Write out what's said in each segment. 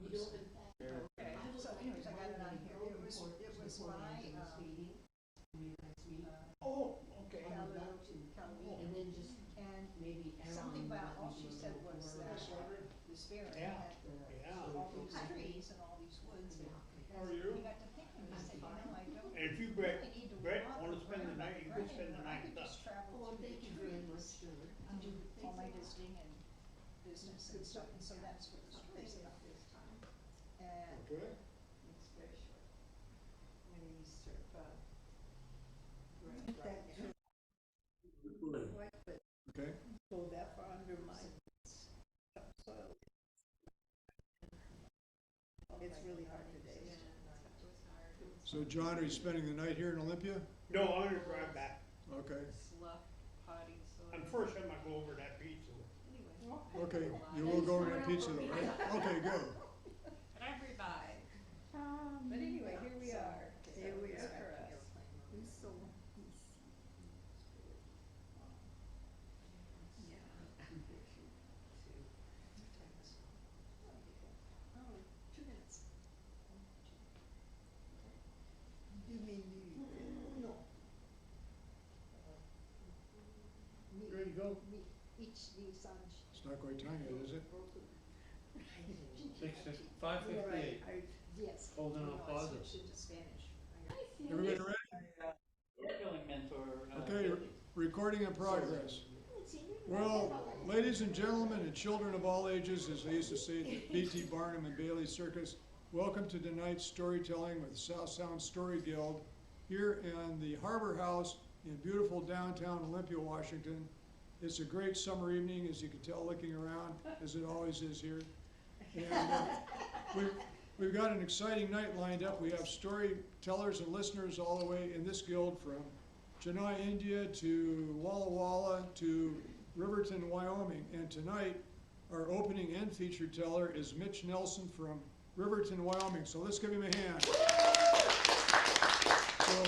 Okay, so anyways, I got it on here. It was by, Oh, okay. and something about, all she said was that the spirit Yeah, had yeah. all these trees and all these woods. And How are you? he got to thinking, he said, I don't And if you, really need to Brett, walk wanna or spend the run night, you can spend the I night could with just us. travel through the trees to do all my visiting and business and stuff, and so that's what the story's about. And Okay. Okay. go that far under my soil. It's really hard today. So John, are you spending the night here in Olympia? No, I'm gonna drive back. Okay. I'm first I'm gonna go over that pizza. Okay, you will go over to pizza though, right? Okay, good. But anyway, here we are. Here we are. Oh, 2 minutes. No. Ready to go? Each these on. It's not quite time yet, is it? 5:58. Yes. Holding on I pause. switched into Spanish. Everybody ready? Billing mentor. Okay, recording in progress. Well, ladies and gentlemen and children of all ages, as they used to say at B.T. Barnum and Bailey Circus, welcome to tonight's storytelling with South Sound Story Guild here in the Harbor House in beautiful downtown Olympia, Washington. It's a great summer evening, as you can tell looking around, as it always is here. And we've got an exciting night lined up. We have storytellers and listeners all the way in this guild from Chennai, India to Walla Walla to Riverton, Wyoming. And tonight, our opening and featured teller is Mitch Nelson from Riverton, Wyoming. So let's give him a hand. So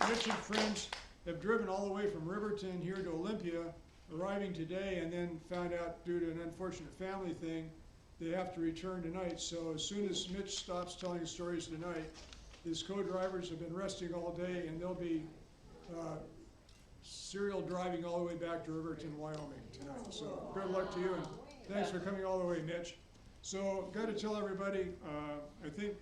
Mitch and friends have driven all the way from Riverton here to Olympia, arriving today, and then found out due to an unfortunate family thing, they have to return tonight. So as soon as Mitch stops telling stories tonight, his co-drivers have been resting all day, and they'll be serial driving all the way back to Riverton, Wyoming tonight. So good luck to you, and thanks for coming all the way, Mitch. So got to tell everybody, I think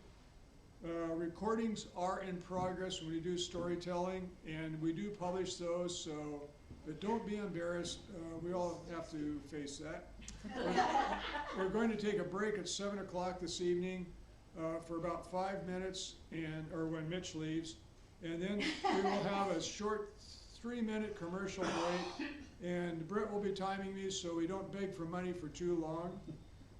recordings are in progress when we do storytelling, and we do publish those, so but don't be embarrassed. We all have to face that. We're going to take a break at 7 o'clock this evening for about 5 minutes, or when Mitch leaves, and then we will have a short 3-minute commercial break, and Brett will be timing these so we don't beg for money for too long.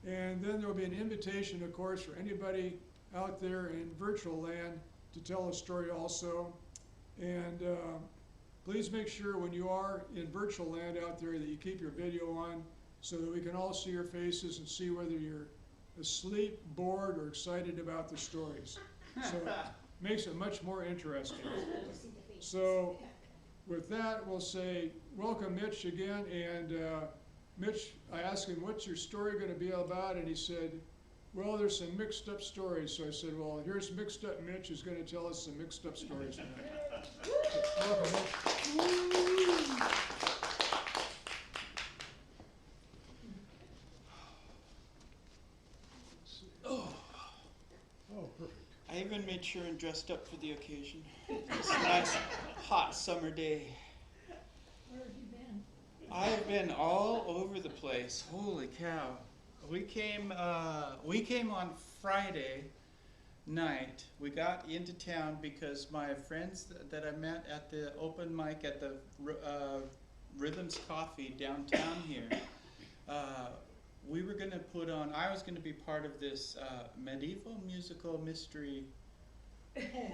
And then there will be an invitation, of course, for anybody out there in virtual land to tell a story also. And please make sure when you are in virtual land out there that you keep your video on so that we can all see your faces and see whether you're asleep, bored, or excited about the stories. So it makes it much more interesting. So with that, we'll say welcome Mitch again. And Mitch, I asked him, what's your story going to be about? And he said, well, there's some mixed up stories. So I said, well, here's Mixed Up Mitch who's going to tell us some mixed up stories tonight. Welcome, Mitch. Oh, perfect. I even made sure and dressed up for the occasion. It's a nice hot summer day. Where have you been? I have been all over the place. Holy cow. We came on Friday night. We got into town because my friends that I met at the open mic at the Rhythms Coffee downtown here, we were going to I was going to be part of this medieval musical mystery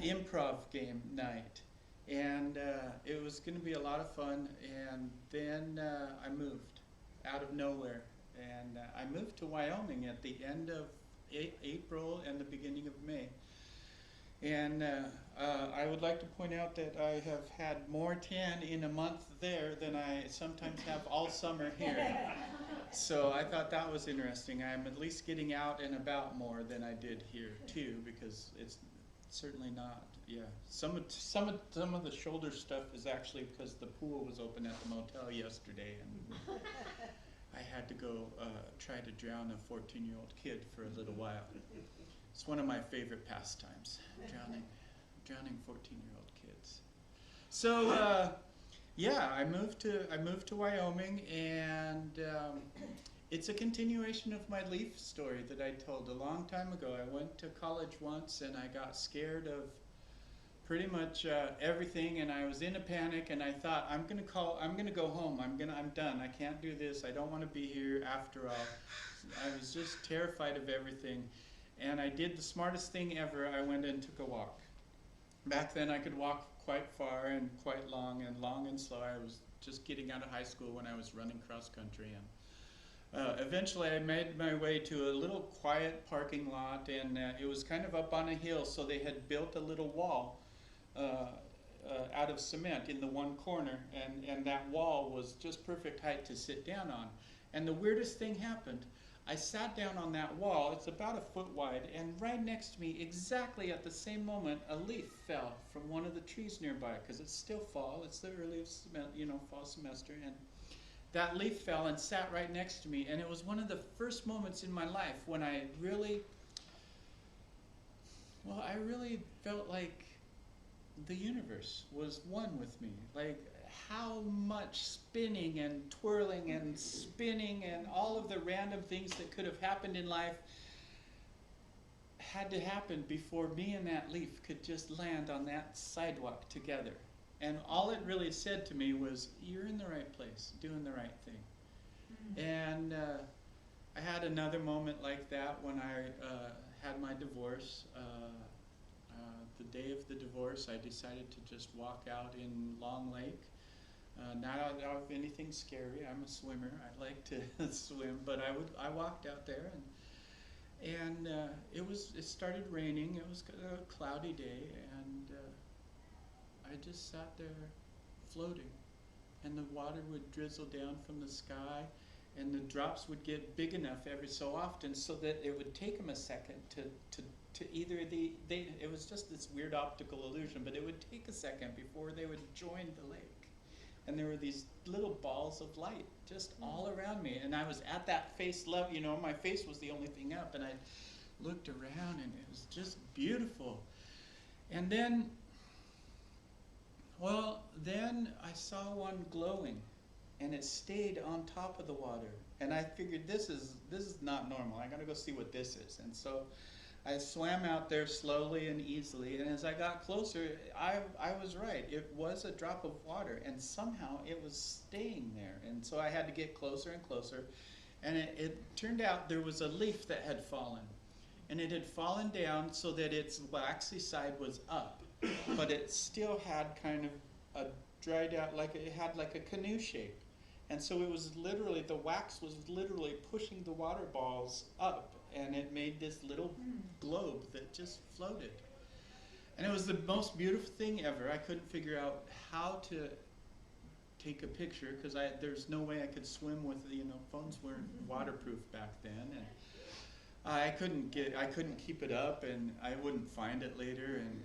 improv game night. And it was going to be a lot of fun. And then I moved out of nowhere. And I moved to Wyoming at the end of April and the beginning of May. And I would like to point out that I have had more tan in a month there than I sometimes have all summer here. So I thought that was interesting. I'm at least getting out and about more than I did here too, because it's certainly not. Yeah, some of the shoulder stuff is actually because the pool was open at the motel yesterday, and I had to go try to drown a 14-year-old kid for a little while. It's one of my favorite pastimes, drowning 14-year-old kids. So yeah, I moved to Wyoming, and it's a continuation of my Leaf story that I told a long time ago. I went to college once, and I got scared of pretty much everything, and I was in a panic, and I thought, I'm gonna go home. I'm done. I can't do this. I don't want to be here after all. I was just terrified of everything, and I did the smartest thing ever. I went and took a walk. Back then, I could walk quite far and quite long and slow. I was just getting out of high school when I was running cross country, and eventually I made my way to a little quiet parking lot, and it was kind of up on a hill, so they had built a little wall out of cement in the one corner, and that wall was just perfect height to sit down on. And the weirdest thing happened. I sat down on that wall. It's about a foot wide, and right next to me, exactly at the same moment, a leaf fell from one of the trees nearby, because it's still fall. It's the early fall semester, and that leaf fell and sat right next to me. And it was one of the first moments in my life when I really felt like the universe was one with me. Like how much spinning and twirling and spinning and all of the random things that could have happened in life had to happen before me and that leaf could just land on that sidewalk together. And all it really said to me was, you're in the right place, doing the right thing. And I had another moment like that when I had my divorce. The day of the divorce, I decided to just walk out in Long Lake. Not out of anything scary. I'm a swimmer. I like to swim, but I walked out there, and it started raining. It was a cloudy day, and I just sat there floating, and the water would drizzle down from the sky, and the drops would get big enough every so often so that it would take them a second to either it was just this weird optical illusion, but it would take a second before they would join the lake. And there were these little balls of light just all around me, and I was at that face level, my face was the only thing up, and I looked around, and it was just beautiful. And then I saw one glowing, and it stayed on top of the water, and I figured this is not normal. I gotta go see what this is. And so I swam out there slowly and easily, and as I got closer, I was right. It was a drop of water, and somehow it was staying there. And so I had to get closer and closer, and it turned out there was a leaf that had fallen, and it had fallen down so that its waxy side was up, but it still had kind of a dried out, it had like a canoe shape. And so it was literally, the wax was literally pushing the water balls up, and it made this little globe that just floated. And it was the most beautiful thing ever. I couldn't figure out how to take a picture, because there's no way I could swim with, phones weren't waterproof back then, and I couldn't keep it up, and I wouldn't find it later, and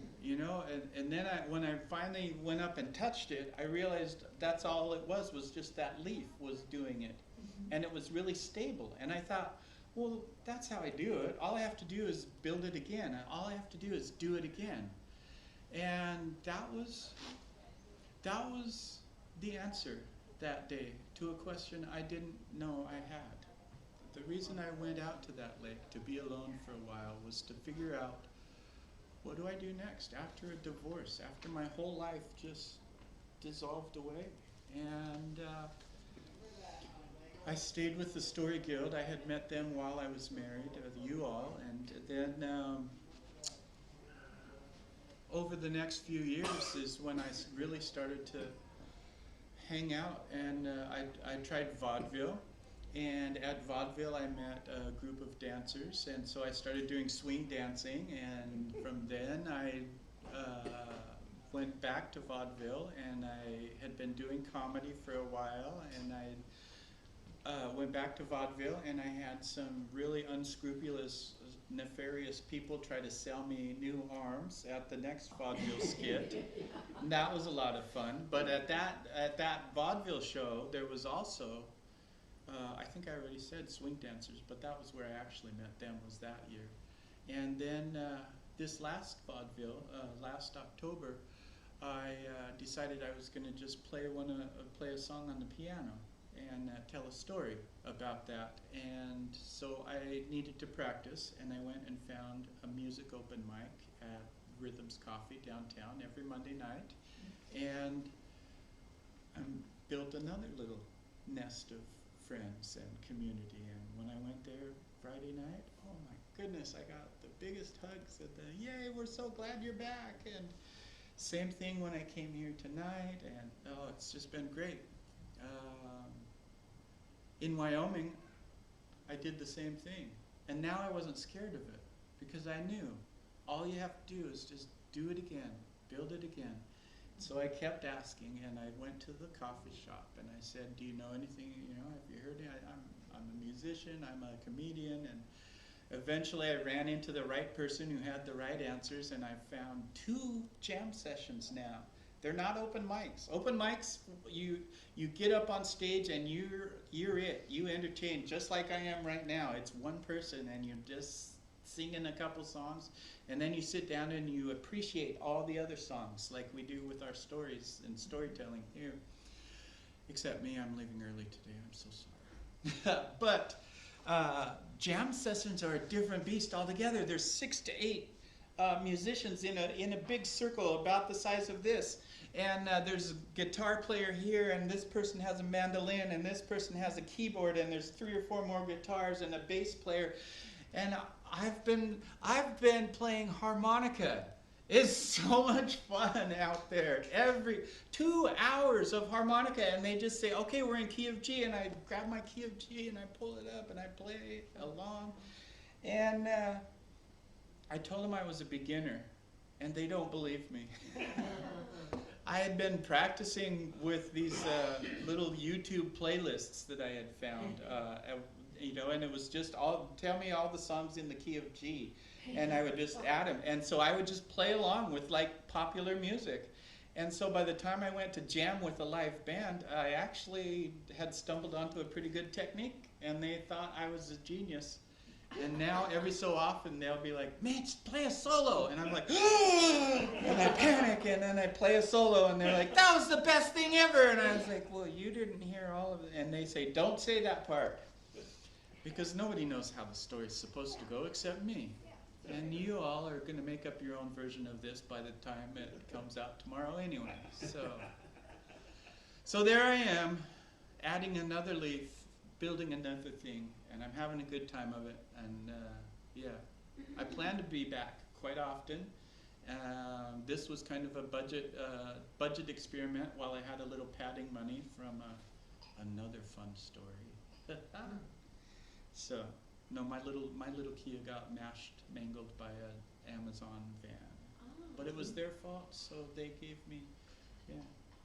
and then when I finally went up and touched it, I realized that's all it was just that leaf was doing it, and it was really stable. And I thought, well, that's how I do it. All I have to do is build it again, and all I have to do is do it again. And that was the answer that day to a question I didn't know I had. The reason I went out to that lake to be alone for a while was to figure out, what do I do next after a divorce, after my whole life just dissolved away? And I stayed with the Story Guild. I had met them while I was married, you all, and then over the next few years is when I really started to hang out, and I tried vaudeville. And at vaudeville, I met a group of dancers, and so I started doing swing dancing, and from then I went back to vaudeville, and I had been doing comedy for a while, and I went back to vaudeville, and I had some really unscrupulous, nefarious people try to sell me new arms at the next vaudeville skit. And that was a lot of fun. But at that vaudeville show, there was also, I think I already said swing dancers, but that was where I actually met them, was that year. And then this last vaudeville, last October, I decided I was going to just play a song on the piano and tell a story about that. And so I needed to practice, and I went and found a music open mic at Rhythms Coffee downtown every Monday night, and built another little nest of friends and community. And when I went there Friday night, oh my goodness, I got the biggest hugs and the yay, we're so glad you're back. And same thing when I came here tonight, and oh, it's just been great. In Wyoming, I did the same thing, and now I wasn't scared of it, because I knew all you have to do is just do it again, build it again. So I kept asking, and I went to the coffee shop, and I said, do you know anything, have you heard it? I'm a musician, I'm a comedian, and eventually I ran into the right person who had the right answers, and I found 2 jam sessions now. They're not open mics. Open mics, you get up on stage and you're it. You entertain just like I am right now. It's one person and you're just singing a couple songs, and then you sit down and you appreciate all the other songs like we do with our stories and storytelling here. Except me, I'm leaving early today. I'm so sorry. But jam sessions are a different beast altogether. There's 6 to 8 musicians in a big circle about the size of this, and there's a guitar player here, and this person has a mandolin, and this person has a keyboard, and there's 3 or 4 more guitars and a bass player, and I've been playing harmonica. It's so much fun out there. Every 2 hours of harmonica, and they just say, okay, we're in key of G, and I grab my key of G and I pull it up and I play along, and I told them I was a beginner, and they don't believe me. I had been practicing with these little YouTube playlists that I had found, and it was just tell me all the songs in the key of G, and I would just add them. And so I would just play along with like popular music. And so by the time I went to jam with a live band, I actually had stumbled onto a pretty good technique, and they thought I was a genius. And now every so often they'll be like, Mitch, play a solo. And I'm like, and I panic, and then I play a solo, and they're like, that was the best thing ever. And I was like, well, you didn't hear all of it. And they say, don't say that part, because nobody knows how the story's supposed to go except me. And you all are going to make up your own version of this by the time it comes out tomorrow anyway. So there I am, adding another leaf, building another thing, and I'm having a good time of it. And yeah, I plan to be back quite often. This was kind of a budget experiment while I had a little padding money from another fun story. So no, my little Kia got mangled by an Amazon van, but it was their fault, so they gave me, yeah.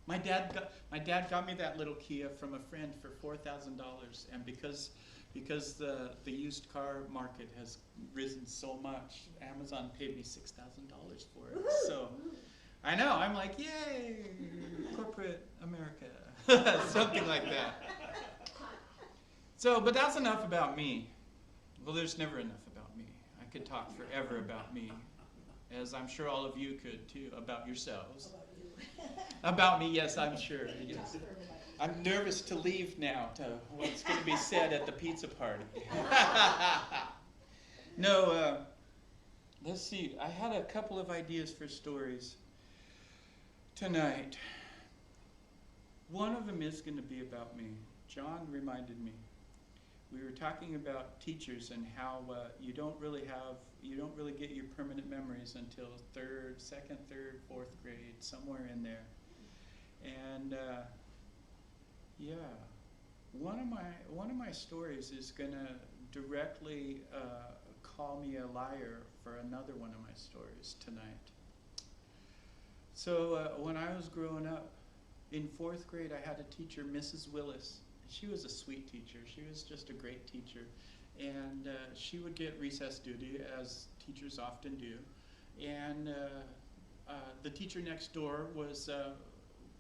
My dad got me that little Kia from a friend for $4,000, and because the used car market has risen so much, Amazon paid me $6,000 for it. So I know, I'm like, yay, corporate America, something like that. So, but that's enough about me. Well, there's never enough about me. I could talk forever about me, as I'm sure all of you could too, about yourselves. About me, yes, I'm sure. Yes. I'm nervous to leave now to what's going to be said at the pizza party. No, let's see. I had a couple of ideas for stories tonight. One of them is going to be about me. John reminded me. We were talking about teachers and how you don't really get your permanent memories until second, third, fourth grade, somewhere in there. And yeah, one of my stories is gonna directly call me a liar for another one of my stories tonight. So when I was growing up in fourth grade, I had a teacher, Mrs. Willis. she was a sweet teacher. She was just a great teacher. And she would get recess duty, as teachers often do. And the teacher next door was,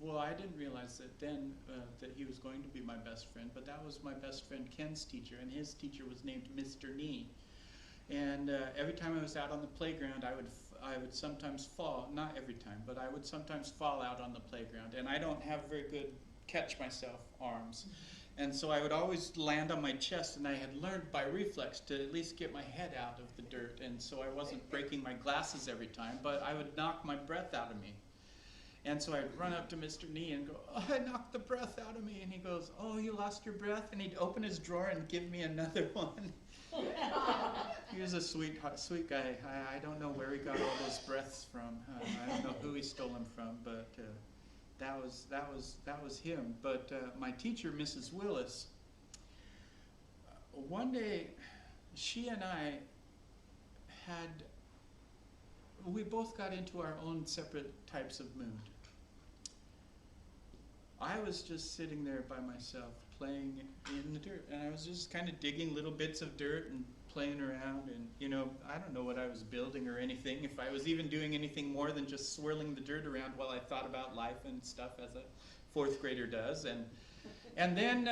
well, I didn't realize that then that he was going to be my best friend, but that was my best friend Ken's teacher, and his teacher was named Mr. Nee. And every time I was out on the playground, I would sometimes fall, not every time, but I would sometimes fall out on the playground. And I don't have very good catch myself arms. And so I would always land on my chest, and I had learned by reflex to at least get my head out of the dirt. And so I wasn't breaking my glasses every time, but I would knock my breath out of me. And so I'd run up to Mr. Nee and go, oh, I knocked the breath out of me. And he goes, oh, you lost your breath? And he'd open his drawer and give me another one. He was a sweet guy. I don't know where he got all those breaths from. I don't know who he stole them from, but that was him. But my teacher, Mrs. Willis, one day she and I we both got into our own separate types of mood. I was just sitting there by myself playing in the dirt, and I was just kind of digging little bits of dirt and playing around, and I don't know what I was building or anything, if I was even doing anything more than just swirling the dirt around while I thought about life and stuff as a fourth grader does. And then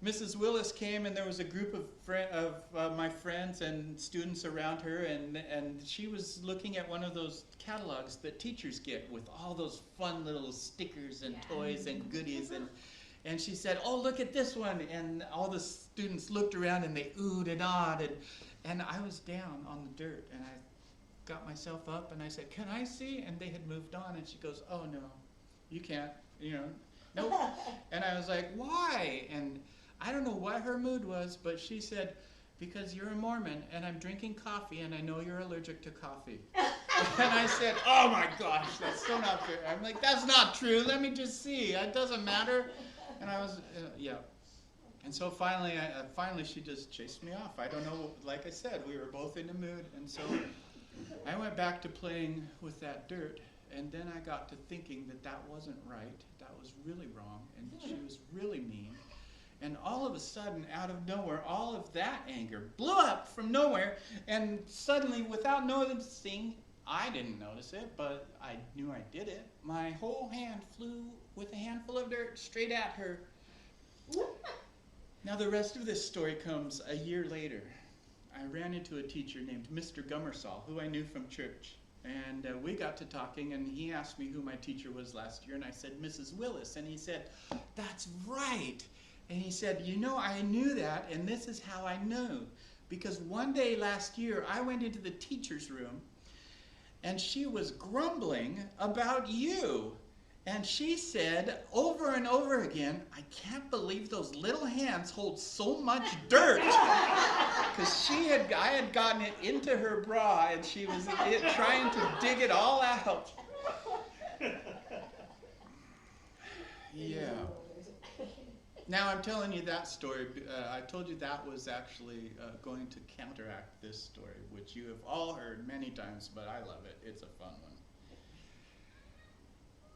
Mrs. Willis came, and there was a group of my friends and students around her, and she was looking at one of those catalogs that teachers get with all those fun little stickers and toys and goodies, and she said, oh, look at this one, and all the students looked around and they oohed and awed, and I was down on the dirt, and I got myself up and I said, can I see? And they had moved on, and she goes, oh no, you can't, nope. And I was like, why? And I don't know what her mood was, but she said, because you're a Mormon and I'm drinking coffee and I know you're allergic to coffee. And I said, oh my gosh, that's so not fair. I'm like, that's not true. Let me just see. It doesn't matter. And I was, yeah. And so finally she just chased me off. I don't know, like I said, we were both in the mood. And so I went back to playing with that dirt. And then I got to thinking that wasn't right. That was really wrong. And she was really mean. And all of a sudden, out of nowhere, all of that anger blew up from nowhere. And suddenly, without noticing, I didn't notice it, but I knew I did it. My whole hand flew with a handful of dirt straight at her. Now the rest of this story comes a year later. I ran into a teacher named Mr. Gummersall, who I knew from church. And we got to talking, and he asked me who my teacher was last year, and I said, Mrs. Willis. And he said, that's right. And he said, I knew that, and this is how I know. Because one day last year, I went into the teacher's room, and she was grumbling about you. And she said over and over again, I can't believe those little hands hold so much dirt. Because I had gotten it into her bra, and she was trying to dig it all out. Yeah. Now I'm telling you that story. I told you that was actually going to counteract this story, which you have all heard many times, but I love it. It's a fun one.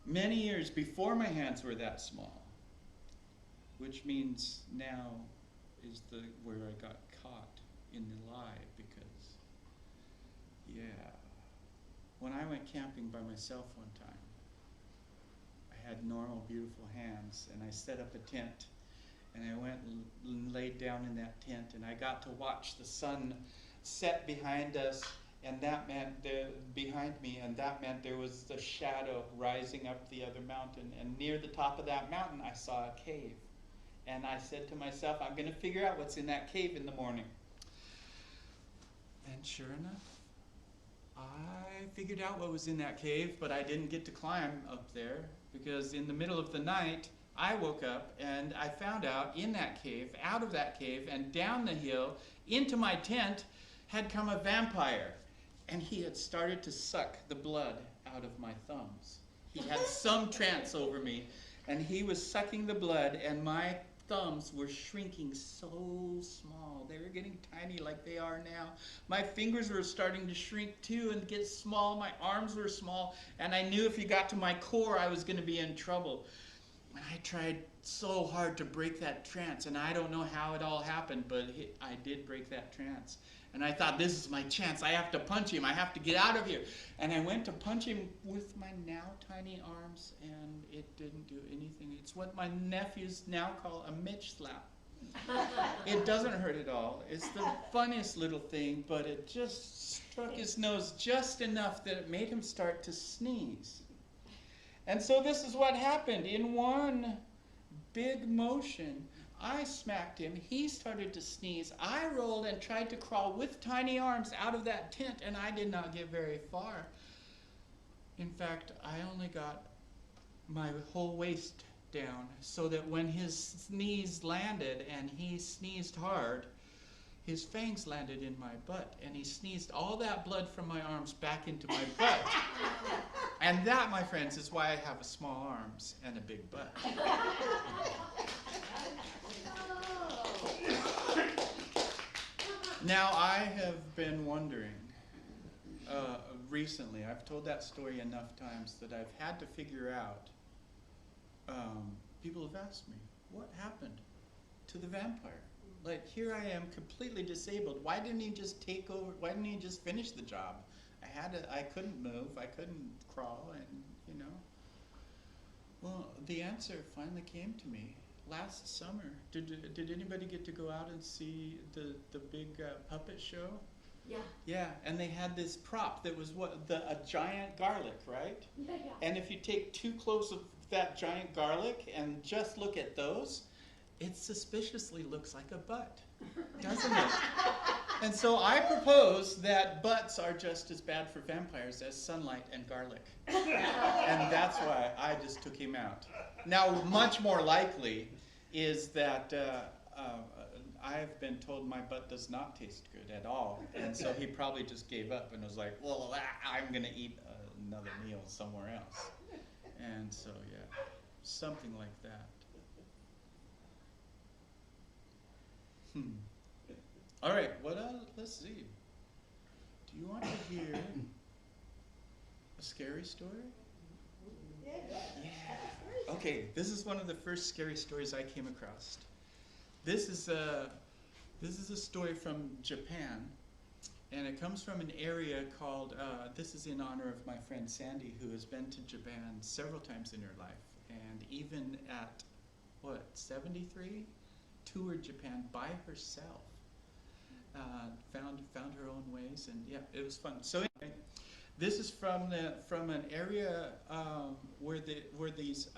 Many years before my hands were that small, which means now is where I got caught in the lie, because, when I went camping by myself one time, I had normal, beautiful hands, and I set up a tent, and I went and laid down in that tent, and I got to watch the sun set behind us, and that meant behind me, and that meant there was the shadow rising up the other mountain, and near the top of that mountain I saw a cave. And I said to myself, I'm going to figure out what's in that cave in the morning. And sure enough, I figured out what was in that cave, but I didn't get to climb up there, because in the middle of the night, I woke up and I found out in that cave, out of that cave, and down the hill, into my tent, had come a vampire. And he had started to suck the blood out of my thumbs. He had some trance over me, and he was sucking the blood, and my thumbs were shrinking so small. They were getting tiny like they are now. My fingers were starting to shrink too and get small. My arms were small, and I knew if he got to my core, I was going to be in trouble. And I tried so hard to break that trance, and I don't know how it all happened, but I did break that trance. And I thought, this is my chance. I have to punch him. I have to get out of here. And I went to punch him with my now tiny arms, and it didn't do anything. It's what my nephews now call a Mitch slap. It doesn't hurt at all. It's the funniest little thing, but it just struck his nose just enough that it made him start to sneeze. And so this is what happened. In one big motion, I smacked him. He started to sneeze. I rolled and tried to crawl with tiny arms out of that tent, and I did not get very far. In fact, I only got my whole waist down, so that when his sneeze landed, and he sneezed hard, his fangs landed in my butt, and he sneezed all that blood from my arms back into my butt. And that, my friends, is why I have small arms and a big butt. Now, I have been wondering, recently, I've told that story enough times that I've had to figure out, people have asked me, what happened to the vampire? Like, here I am completely disabled. Why didn't he just take over? Why didn't he just finish the job? I couldn't move, I couldn't crawl, and, you know. Well, the answer finally came to me last summer. Did anybody get to go out and see the big puppet show? Yeah. Yeah, and they had this prop that was a giant garlic, right? Yeah, yeah. And if you take too close of that giant garlic and just look at those, it suspiciously looks like a butt, doesn't it? And so I propose that butts are just as bad for vampires as sunlight and garlic. And that's why I just took him out. Now, much more likely is that I've been told my butt does not taste good at all. And so he probably just gave up and was like, well, I'm going to eat another meal somewhere else. And so, yeah, something like that. All right, what else? Let's see. Do you want to hear a scary story? Yeah. Yeah. Okay, this is one of the first scary stories I came across. This is a story from Japan, and it comes from an area called, this is in honor of my friend Sandy, who has been to Japan several times in her life, and even at, 73? Toured Japan by herself. Found her own ways, and yeah, it was fun. So anyway, this is from an area where these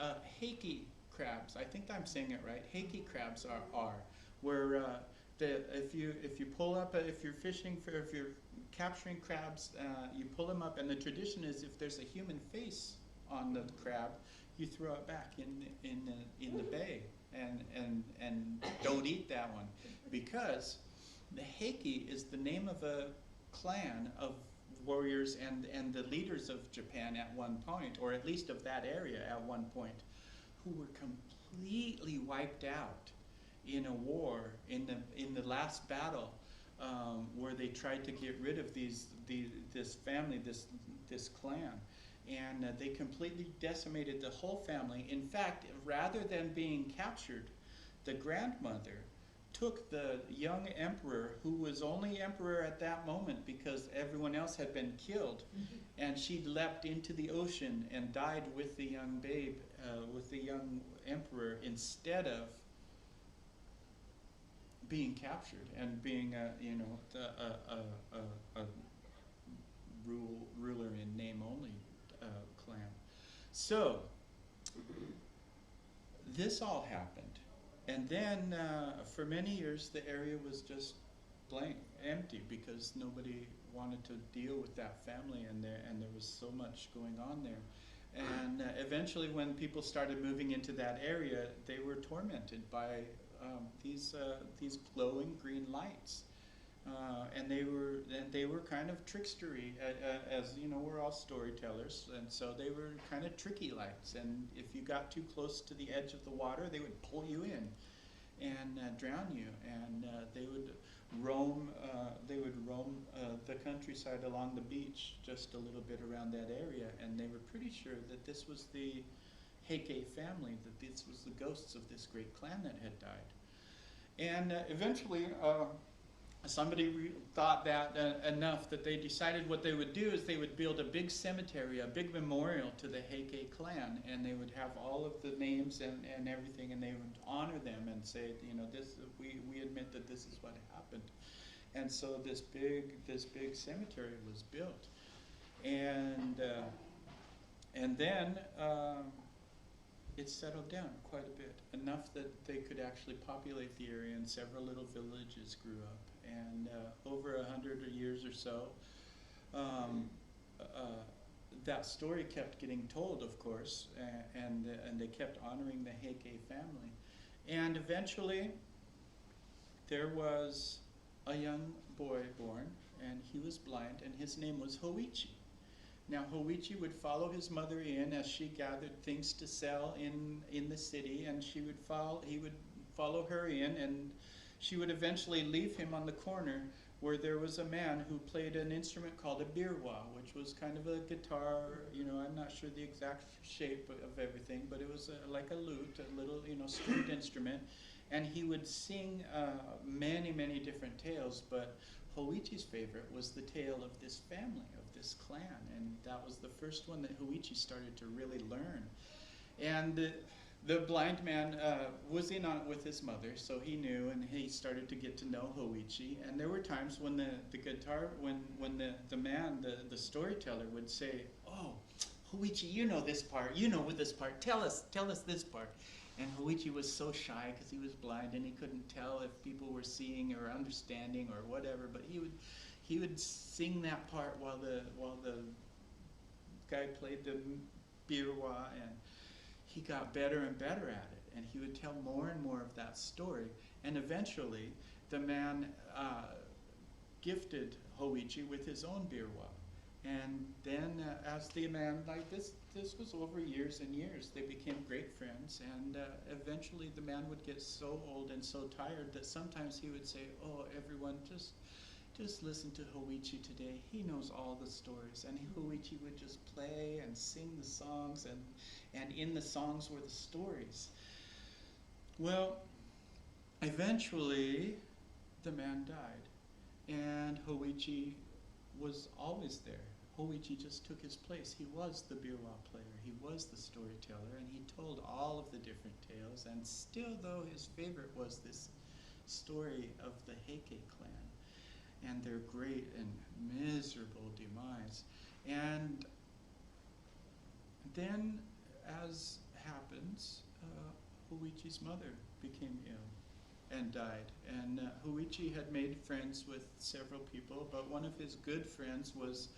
heiki crabs. I think I'm saying it right. Heiki crabs are where if you pull up if you're capturing crabs, you pull them up, and the tradition is if there's a human face on the crab, you throw it back in the bay. And don't eat that one, because the Heiki is the name of a clan of warriors and the leaders of Japan at one point, or at least of that area at one point, who were completely wiped out in a war in the last battle, where they tried to get rid of this family, this clan. And they completely decimated the whole family. In fact, rather than being captured, the grandmother took the young emperor, who was only emperor at that moment because everyone else had been killed, and she leapt into the ocean and died with the young babe, with the young emperor, instead of being captured and being a ruler in name only. Clan. So this all happened, and then for many years the area was just blank, empty, because nobody wanted to deal with that family, and there was so much going on there. And eventually, when people started moving into that area, they were tormented by these glowing green lights. And they were kind of trickstery, as you know, we're all storytellers, and so they were kind of tricky lights. And if you got too close to the edge of the water, they would pull you in and drown you. And they would roam the countryside along the beach, just a little bit around that area. And they were pretty sure that this was the Heike family, that this was the ghosts of this great clan that had died. And eventually, somebody thought that enough that they decided what they would do is they would build a big cemetery, a big memorial to the Heike clan, and they would have all of the names and everything, and they would honor them and say, you know, this we admit that this is what happened. And so this big cemetery was built, and then it settled down quite a bit, enough that they could actually populate the area, and several little villages grew up. And over 100 years or so, that story kept getting told, of course, and they kept honoring the Heike family. And eventually, there was a young boy born, and he was blind, and his name was Hoichi. Now, Hoichi would follow his mother in as she gathered things to sell in the city, and he would follow her in, and she would eventually leave him on the corner where there was a man who played an instrument called a birwa, which was kind of a guitar, you know, I'm not sure the exact shape of everything, but it was like a lute, a little, you know, stringed instrument, and he would sing many different tales, but Hoichi's favorite was the tale of this family, of this clan, and that was the first one that Hoichi started to really learn. And the blind man was in on it with his mother, so he knew, and he started to get to know Hoichi. And there were times when when the man, the storyteller, would say, "Oh, Hoichi, you know this part. You know this part. Tell us this part." And Hoichi was so shy because he was blind and he couldn't tell if people were seeing or understanding or whatever. But he would sing that part while the guy played the birwa, and he got better and better at it. And he would tell more and more of that story. And eventually, the man gifted Hoichi with his own birwa. And then as the man, like this was over years and years, they became great friends, and eventually the man would get so old and so tired that sometimes he would say, "Oh, everyone, just listen to Hoichi today. He knows all the stories." And Hoichi would just play and sing the songs, and in the songs were the stories. Well, eventually the man died, and Hoichi was always there. Hoichi just took his place. He was the birwa player, he was the storyteller, and he told all of the different tales, and still, though, his favorite was this story of the Heike clan and their great and miserable demise. And then, as happens, Hoichi's mother became ill and died. And Hoichi had made friends with several people, but one of his good friends was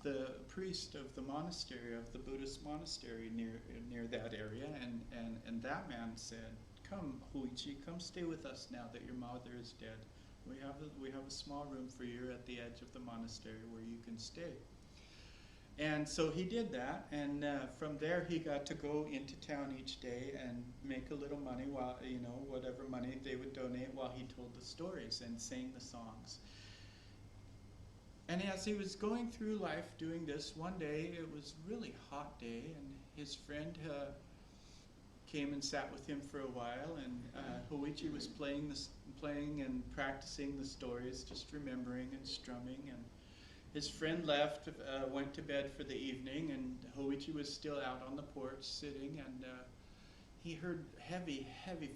the priest of the monastery, of the Buddhist monastery near that area, and that man said, "Come, Hoichi, come stay with us now that your mother is dead. We have a small room for you at the edge of the monastery where you can stay." And so he did that, and from there he got to go into town each day and make a little money, while, you know, whatever money they would donate, while he told the stories and sang the songs. And as he was going through life doing this, one day it was a really hot day, and his friend came and sat with him for a while, and Hoichi was playing and practicing the stories, just remembering and strumming, and his friend left, went to bed for the evening, and Hoichi was still out on the porch sitting, and he heard heavy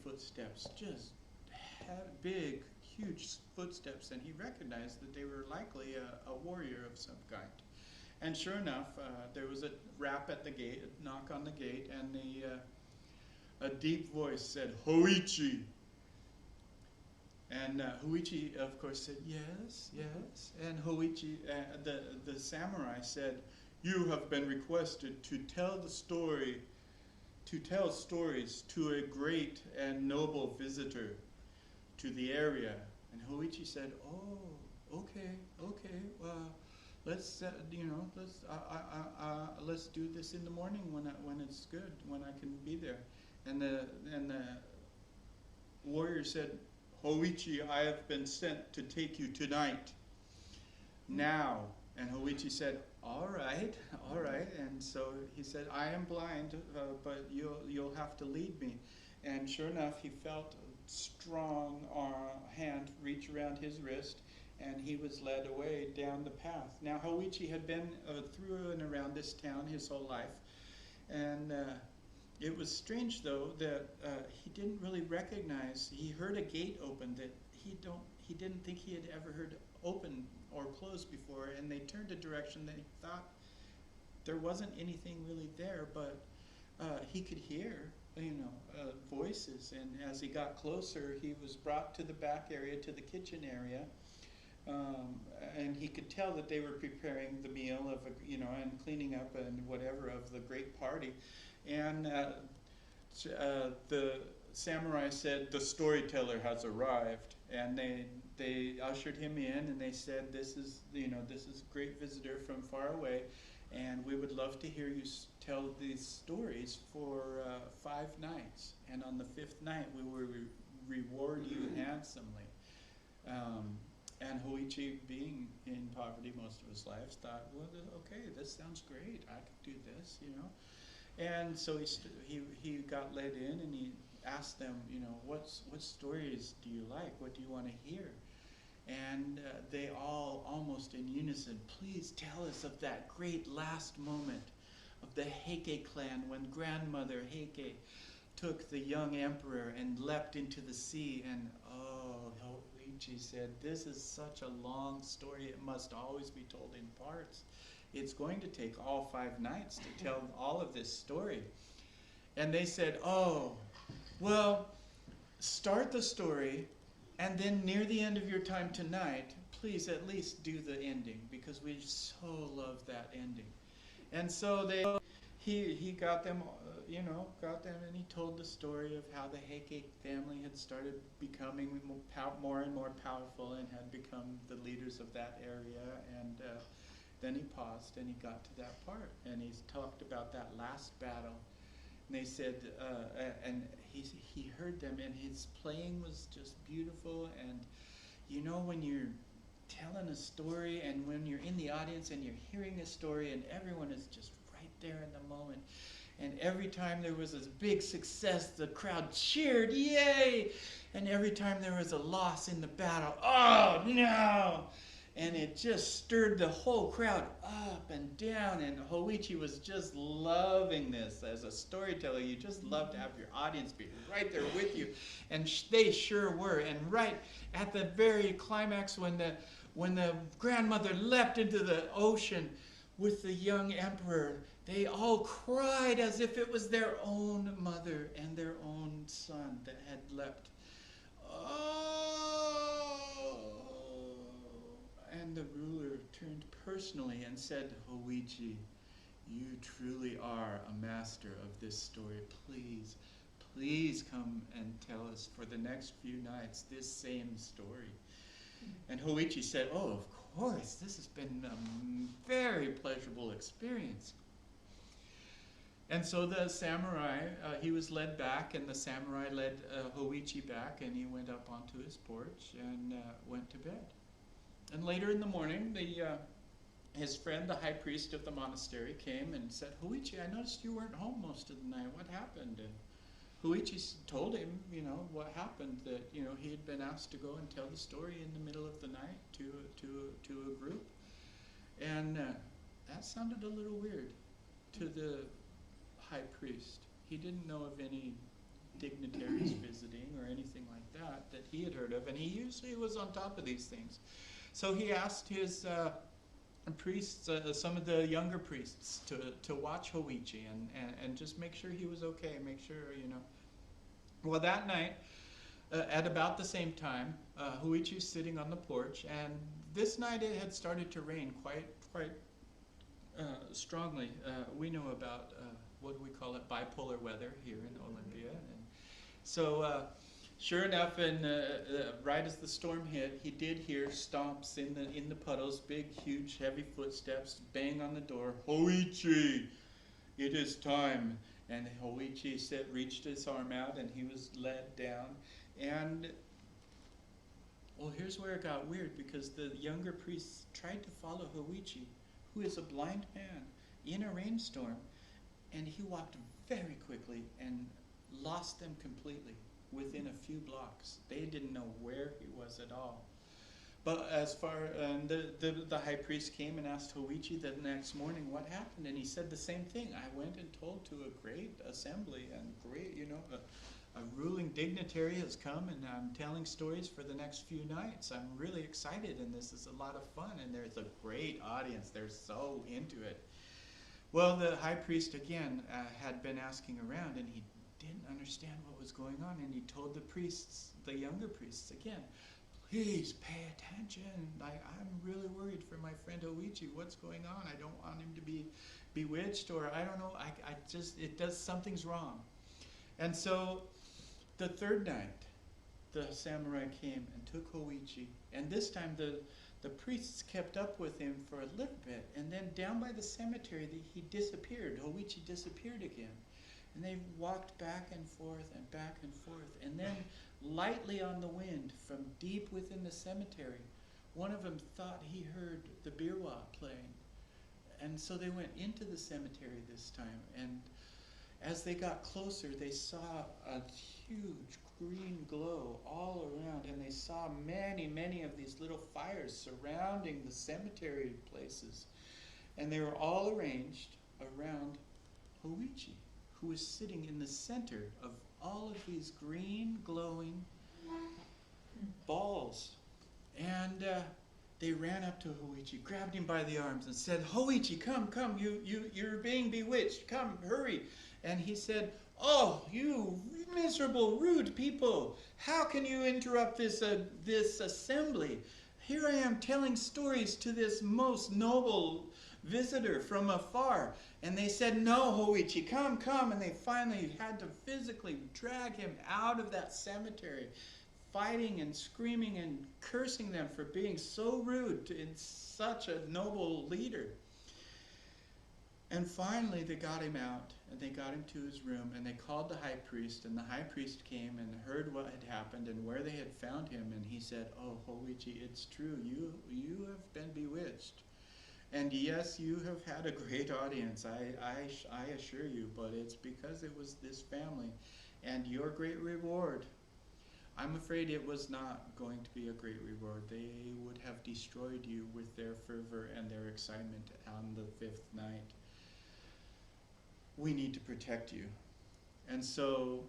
footsteps, just big, huge footsteps, and he recognized that they were likely a warrior of some kind. And sure enough, there was a rap at the gate, a knock on the gate, and a deep voice said, "Hoichi." And Hoichi, of course, said, "Yes, yes." And Hoichi, the samurai, said, "You have been requested to tell stories to a great and noble visitor to the area." And Hoichi said, "Oh, okay. Let's let's do this in the morning when it's good, when I can be there." And the warrior said, "Hoichi, I have been sent to take you tonight. Now, And Hoichi said, all right. And so he said, I am blind, but you'll have to lead me. And sure enough, he felt a strong hand reach around his wrist, and he was led away down the path. Now, Hoichi had been through and around this town his whole life, and it was strange, though, that he didn't really recognize. He heard a gate open that he didn't think he had ever heard open or closed before, and they turned a direction that he thought there wasn't anything really there, but he could hear, voices. And as he got closer, he was brought to the back area, to the kitchen area, and he could tell that they were preparing the meal of, and cleaning up and whatever of the great party. And the samurai said, the storyteller has arrived, and they ushered him in, and they said, this is a great visitor from far away, and we would love to hear you tell these stories for 5 nights, and on the 5th night we will reward you handsomely. And Hoichi, being in poverty most of his life, thought, well, okay, this sounds great, I could do this, And so he got led in, and he asked them, what stories do you like? What do you want to hear? And they all, almost in unison, please tell us of that great last moment of the Heike clan when grandmother Heike took the young emperor and leapt into the sea. And Hoichi said, this is such a long story, it must always be told in parts. It's going to take all 5 nights to tell all of this story. And they said, oh, well, start the story, and then near the end of your time tonight, please at least do the ending, because we so love that ending. And so he got them, and he told the story of how the Heike family had started becoming more and more powerful and had become the leaders of that area. And then he paused and he got to that part, and he talked about that last battle. And they said, and he heard them, and his playing was just beautiful. And when you're telling a story, and when you're in the audience and you're hearing a story, and everyone is just right there in the moment, and every time there was a big success, the crowd cheered, yay! And every time there was a loss in the battle, oh no! And it just stirred the whole crowd up and down, and Hoichi was just loving this. As a storyteller, you just love to have your audience be right there with you, and they sure were. And right at the very climax, when the grandmother leapt into the ocean with the young emperor, they all cried as if it was their own mother and their own son that had leapt. And the ruler turned personally and said, Hoichi, you truly are a master of this story. Please come and tell us for the next few nights this same story. And Hoichi said, oh, of course, this has been a very pleasurable experience. And so the samurai, he was led back, and the samurai led Hoichi back, and he went up onto his porch and went to bed. And later in the morning, his friend, the high priest of the monastery, came and said, Hoichi, I noticed you weren't home most of the night. What happened? And Hoichi told him, what happened, that, he had been asked to go and tell the story in the middle of the night to a group. And that sounded a little weird to the high priest. He didn't know of any dignitaries visiting or anything like that he had heard of, and he usually was on top of these things. So he asked his priests, some of the younger priests, to watch Hoichi and just make sure he was okay, make sure, Well, that night, at about the same time, Hoichi's sitting on the porch, and this night it had started to rain quite strongly. We know about, what do we call it, bipolar weather here in Olympia. And so, sure enough, and right as the storm hit, he did hear stomps in the puddles, big, huge, heavy footsteps, bang on the door. Hoichi, it is time. And Hoichi reached his arm out, and he was led down. And Well, here's where it got weird, because the younger priests tried to follow Hoichi, who is a blind man, in a rainstorm, and he walked very quickly and lost them completely within a few blocks. They didn't know where he was at all. But the high priest came and asked Hoichi the next morning what happened, and he said the same thing. I went and told to a great assembly, and great, a ruling dignitary has come, and I'm telling stories for the next few nights. I'm really excited, and this is a lot of fun, and there's a great audience. They're so into it. Well, the high priest, again, had been asking around, and he didn't understand what was going on, and he told the priests, the younger priests, again, please pay attention. I'm really worried for my friend Hoichi. What's going on? I don't want him to be bewitched, or I don't know. Something's wrong. And so the third night, the samurai came and took Hoichi, and this time the priests kept up with him for a little bit, and then down by the cemetery he disappeared. Hoichi disappeared again. And they walked back and forth, and then lightly on the wind from deep within the cemetery, one of them thought he heard the birwa playing. And so they went into the cemetery this time, and as they got closer, they saw a huge green glow all around, and they saw many, many of these little fires surrounding the cemetery places. And they were all arranged around Hoichi, who was sitting in the center of all of these green glowing balls. And they ran up to Hoichi, grabbed him by the arms and said, Hoichi, come, you're being bewitched, come, hurry. And he said, oh, you miserable, rude people, how can you interrupt this assembly? Here I am telling stories to this most noble visitor from afar. And they said, no, Hoichi, come. And they finally had to physically drag him out of that cemetery, fighting and screaming and cursing them for being so rude to such a noble leader. And finally they got him out, and they got him to his room, and they called the high priest, and the high priest came and heard what had happened and where they had found him, and he said, oh, Hoichi, it's true, you have been bewitched. And yes, you have had a great audience, I assure you, but it's because it was this family. And your great reward, I'm afraid it was not going to be a great reward. They would have destroyed you with their fervor and their excitement on the fifth night. We need to protect you. And so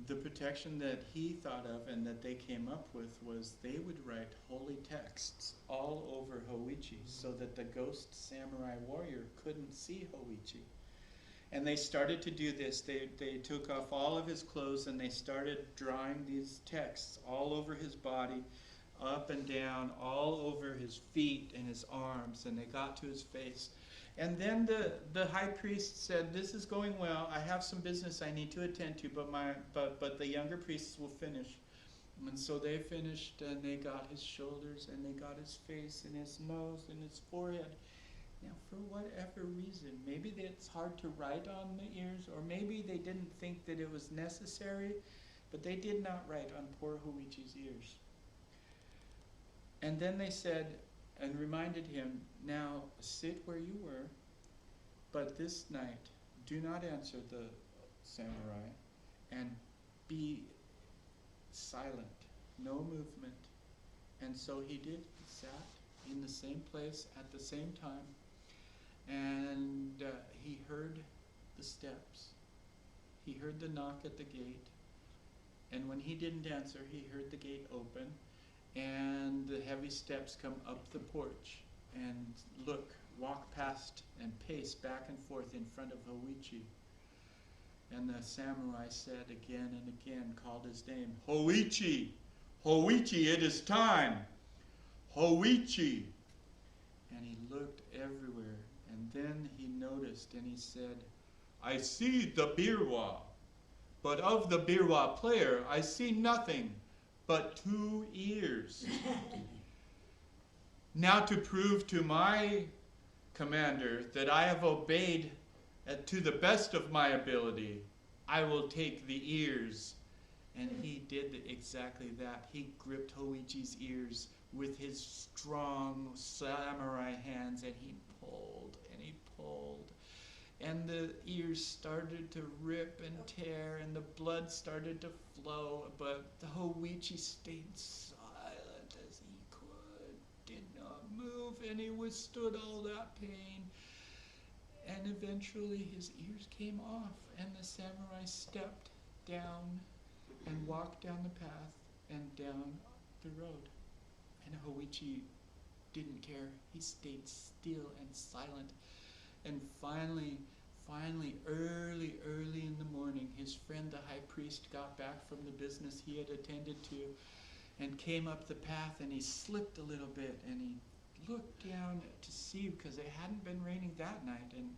the protection that he thought of and that they came up with was they would write holy texts all over Hoichi so that the ghost samurai warrior couldn't see Hoichi. And they started to do this. They took off all of his clothes and they started drawing these texts all over his body, up and down, all over his feet and his arms, and they got to his face. And then the high priest said, this is going well. I have some business I need to attend to, but the younger priests will finish. And so they finished, and they got his shoulders, and they got his face, and his nose, and his forehead. Now, for whatever reason, maybe it's hard to write on the ears, or maybe they didn't think that it was necessary, but they did not write on poor Hoichi's ears. And then they said, and reminded him, now sit where you were, but this night do not answer the samurai, and be silent, no movement. And so he did. He sat in the same place at the same time, and he heard the steps. He heard the knock at the gate, and when he didn't answer, he heard the gate open, and the heavy steps come up the porch and walk past and pace back and forth in front of Hoichi. And the samurai said again and again, called his name, Hoichi! Hoichi, it is time! Hoichi! And he looked everywhere, and then he noticed and he said, I see the birwa, but of the birwa player I see nothing but 2 ears. Now to prove to my commander that I have obeyed to the best of my ability, I will take the ears And he did exactly that. He gripped Hoichi's ears with his strong samurai hands, and he pulled and he pulled. And the ears started to rip and tear, and the blood started to flow, but Hoichi stayed silent as he could, did not move, and he withstood all that pain. And eventually his ears came off, and the samurai stepped down and walked down the path and down the road. And Hoichi didn't care. He stayed still and silent. And finally, early in the morning, his friend the high priest got back from the business he had attended to and came up the path, and he slipped a little bit, and he looked down to see, because it hadn't been raining that night, and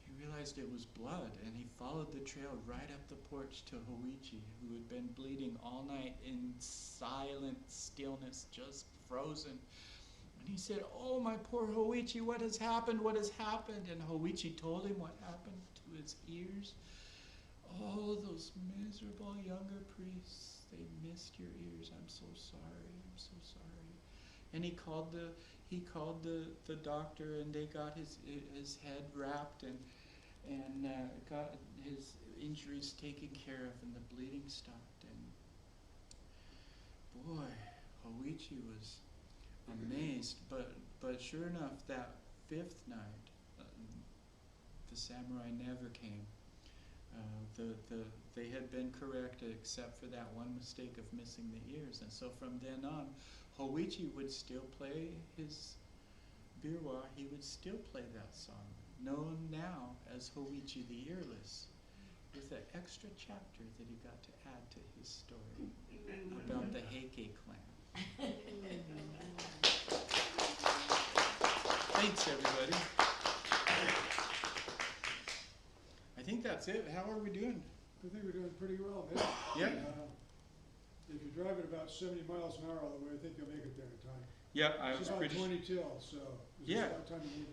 he realized it was blood, and he followed the trail right up the porch to Hoichi, who had been bleeding all night in silent stillness, just frozen. And he said, "Oh, my poor Hoichi, what has happened? What has happened?" And Hoichi told him what happened to his ears. "Oh, those miserable younger priests, they missed your ears. I'm so sorry. I'm so sorry." And he called the doctor, and they got his head wrapped and got his injuries taken care of, and the bleeding stopped. And boy, Hoichi was amazed, but sure enough, that fifth night, the samurai never came. They had been corrected except for that one mistake of missing the ears, and so from then on, Hoichi would still play his biwa. He would still play that song, known now as Hoichi the Earless, with an extra chapter that he got to add to his story about the Heike clan. Thanks, everybody. I think that's it. How are we doing? I think we're doing pretty well, man. Yeah. If you drive at about 70 miles an hour all the way, I think you'll make it there in time. Yeah, I It's was about pretty. 20 till, so there's Yeah. a lot of time to move.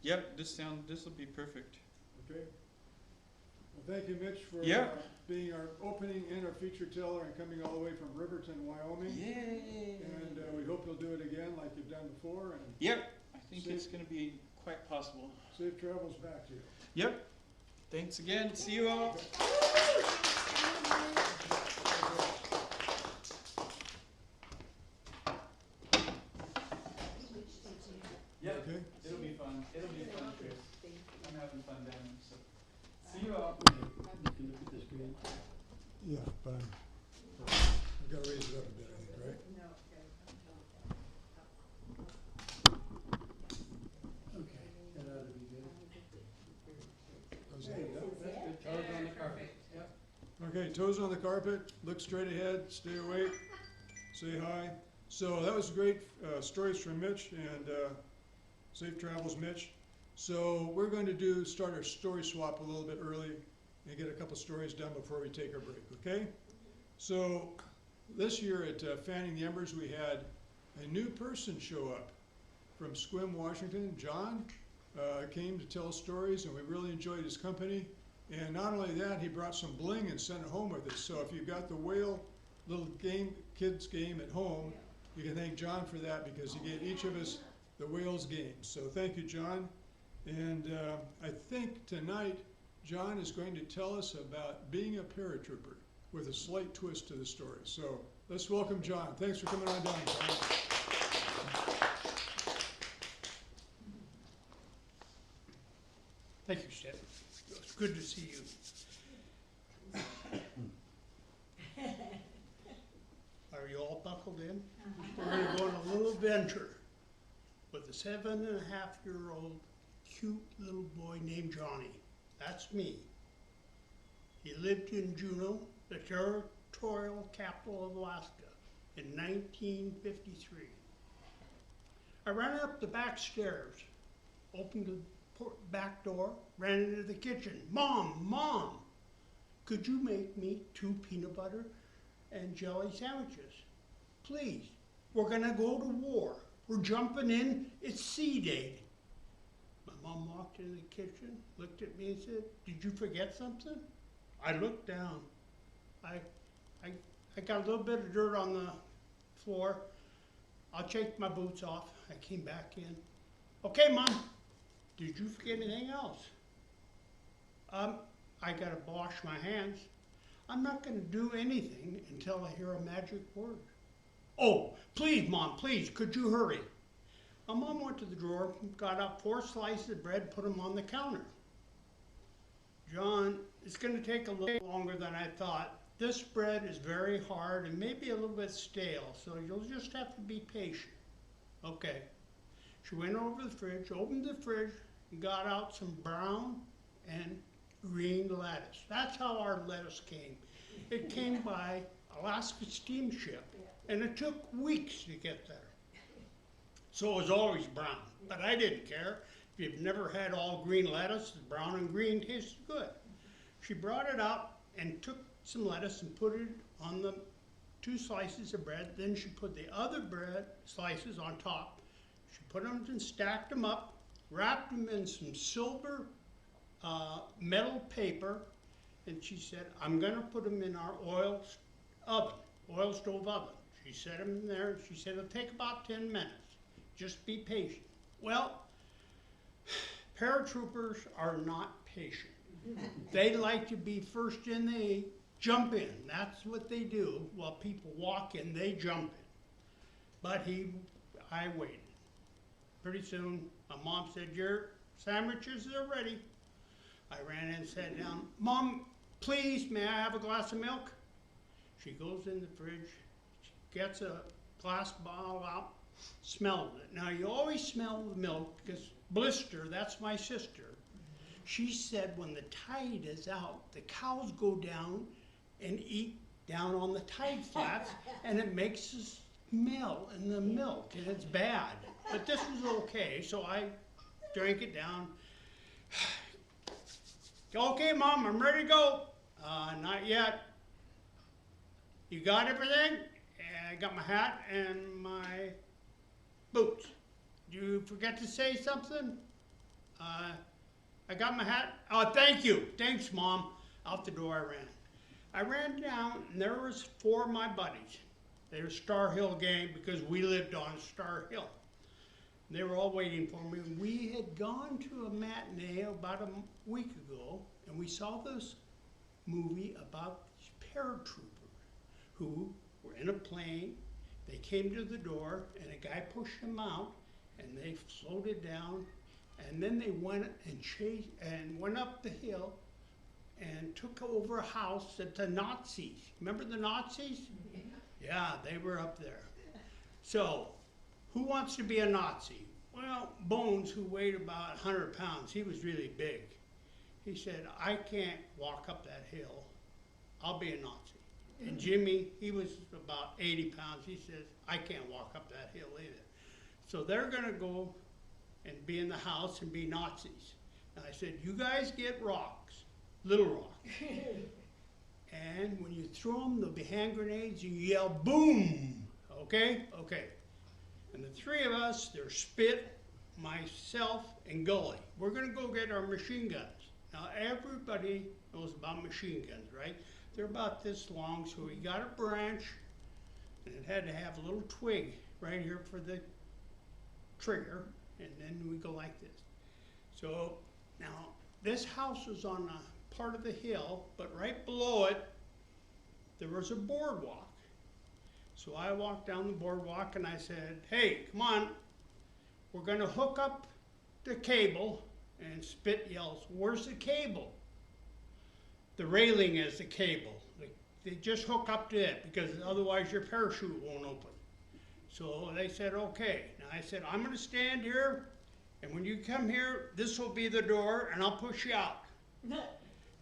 Yep, this will be perfect. Okay. Well, thank you, Mitch, for Yeah. being our opening and our feature teller and coming all the way from Riverton, Wyoming. Yay! And we hope you'll do it again like you've done before, and Yep, I think it's going to be quite possible. safe travels back to you. Yep. Thanks again. See you all. Yep. Okay? It'll be fun. It'll be a fun trip. I'm having fun down there. So, see you all. Yeah, but I've got to raise it up a bit, I think, right? Okay, that ought to be good. How's that? Yep. That's good, toes on the carpet, yep. Okay, toes on the carpet, look straight ahead, stay awake, say hi. So that was great stories from Mitch, and safe travels, Mitch. So we're going to start our story swap a little bit early and get a couple stories done before we take our break, okay? So this year at Fanning the Embers, we had a new person show up from Sequim, Washington. John came to tell stories, and we really enjoyed his company. And not only that, he brought some bling and sent it home with us. So if you've got the whale little kids game at home, you can thank John for that, because he gave each of us the whales game. So thank you, John. And I think tonight, John is going to tell us about being a paratrooper with a slight twist to the story. So let's welcome John. Thanks for coming on down, John. Thank you, Steph. It's good to see you. Are you all buckled in? We're gonna go on a little adventure with a 7.5-year-old cute little boy named Johnny. That's me. He lived in Juneau, the territorial capital of Alaska, in 1953. I ran up the back stairs, opened the back door, ran into the kitchen. Mom, could you make me 2 peanut butter and jelly sandwiches? Please, we're gonna go to war. We're jumping in, it's Sea Day. My mom walked into the kitchen, looked at me and said, "Did you forget something?" I looked down. I I got a little bit of dirt on the floor. I'll take my boots off. I came back in. Okay, Mom, did you forget anything else? I gotta wash my hands. I'm not gonna do anything until I hear a magic word. Oh, please, Mom, please, could you hurry? My mom went to the drawer, got out 4 slices of bread, put them on the counter. John, it's gonna take a little longer than I thought. This bread is very hard and maybe a little bit stale, so you'll just have to be patient. Okay. She went over the fridge, opened the fridge, and got out some brown and green lettuce. That's how our lettuce came. It came by Alaska steamship, and it took weeks to get there. So it was always brown, but I didn't care. If you've never had all green lettuce, brown and green tastes good. She brought it out and took some lettuce and put it on the 2 slices of bread. Then she put the other bread slices on top. She put them and stacked them up, wrapped them in some silver metal paper, and she said, I'm gonna put them in our oil stove oven. She set them in there, she said it'll take about 10 minutes. Just be patient. Well, paratroopers are not patient. They like to be first in, they jump in. That's what they do. While people walk in, they jump in. But I waited. Pretty soon, my mom said, your sandwiches are ready. I ran in and sat down. Mom, please, may I have a glass of milk? She goes in the fridge, she gets a glass bottle out, smells it. Now, you always smell the milk because Blister, that's my sister, she said when the tide is out, the cows go down and eat down on the tide flats, and it makes a smell in the milk, and it's bad. But this was okay, so I drank it down. Okay, Mom, I'm ready to go. Not yet. You got everything? I got my hat and my boots. Did you forget to say something? I got my hat. Oh, thank you. Thanks, Mom. Out the door I ran. I ran down, and there was 4 of my buddies. They were Star Hill gang because we lived on Star Hill. They were all waiting for me. We had gone to a matinee about a week ago, and we saw this movie about these paratroopers who were in a plane. They came to the door, and a guy pushed them out, and they floated down, and then they went and went up the hill and took over a house that the Nazis. Remember the Nazis? Yeah, they were up there. So, who wants to be a Nazi? Well, Bones, who weighed about 100 pounds, he was really big. He said, I can't walk up that hill. I'll be a Nazi. And Jimmy, he was about 80 pounds. He says, I can't walk up that hill either. So they're going to go and be in the house and be Nazis. And I said, you guys get rocks, little rocks. And when you throw them, they'll be hand grenades. You yell, boom. Okay? Okay. And the 3 of us, there's Spit, myself, and Gully. We're going to go get our machine guns. Now, everybody knows about machine guns, right? They're about this long, so we got a branch, and it had to have a little twig right here for the trigger, and then we go like this. So, now, this house was on a part of the hill, but right below it, there was a boardwalk. So I walked down the boardwalk and I said, hey, come on, we're gonna hook up the cable. And Spit yells, where's the cable? The railing is the cable. They just hook up to it because otherwise your parachute won't open. So they said, okay. Now I said, I'm gonna stand here, and when you come here, this will be the door and I'll push you out.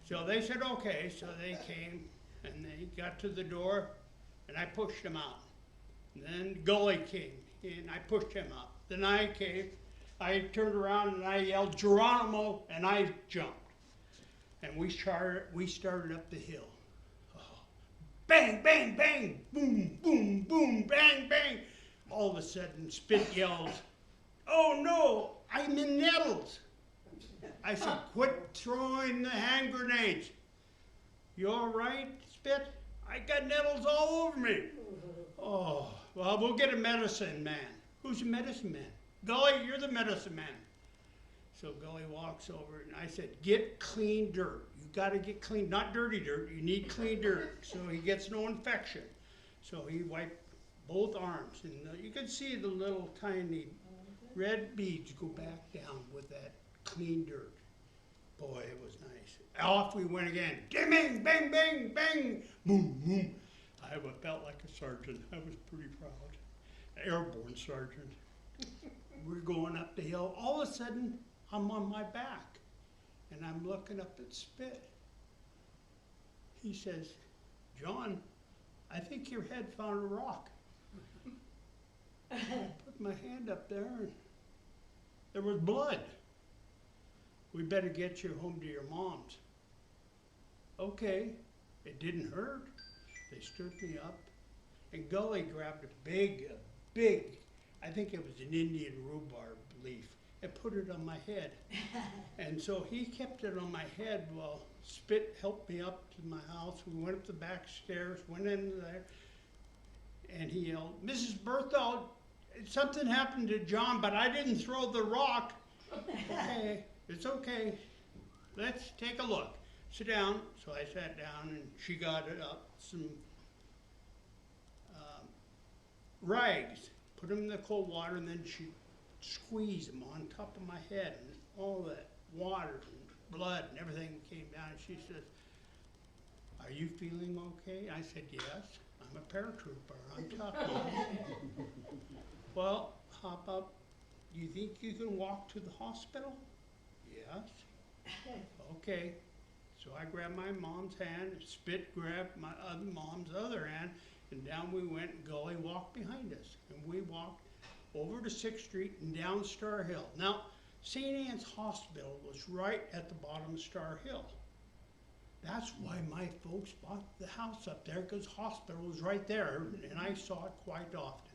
So they said, okay. So they came and they got to the door, and I pushed him out. And then Gully came, and I pushed him out. Then I came, I turned around and I yelled, Geronimo, and I jumped. And we started up the hill. Oh. Bang, bang, bang, boom, boom, boom, bang, bang. All of a sudden, Spit yells, oh no, I'm in nettles. I said, quit throwing the hand grenades. You all right, Spit? I got nettles all over me. Oh, well, we'll get a medicine man. Who's the medicine man? Gully, you're the medicine man. So Gully walks over and I said, get clean dirt. You gotta get clean, not dirty dirt, you need clean dirt so he gets no infection. So he wiped both arms and you could see the little tiny red beads go back down with that clean dirt. Boy, it was nice. Off we went again. Bang, bang, bang, bang, boom, boom. I felt like a sergeant. I was pretty proud. Airborne sergeant. We're going up the hill. All of a sudden, I'm on my back, and I'm looking up at Spit. He says, John, I think your head found a rock. I put my hand up there, and there was blood. We better get you home to your mom's. Okay, it didn't hurt. They stood me up, and Gully grabbed a big, I think it was an Indian rhubarb leaf, and put it on my head. And so he kept it on my head while Spit helped me up to my house. We went up the back stairs, went in there, and he yelled, Mrs. Berthold, something happened to John, but I didn't throw the rock. Okay, it's okay. Let's take a look. Sit down. So I sat down, and she got it up, some rags, put them in the cold water, and then she squeezed them on top of my head, and all that water and blood and everything came down. And she says, are you feeling okay? I said, yes, I'm a paratrooper, I'm tough. Well, hop up. Do you think you can walk to the hospital? Yes. Okay. So I grabbed my mom's hand, Spit grabbed my other mom's other hand, and down we went, and Gully walked behind us. And we walked over to 6th Street and down Star Hill. Now, St. Anne's Hospital was right at the bottom of Star Hill. That's why my folks bought the house up there, because hospital was right there, and I saw it quite often.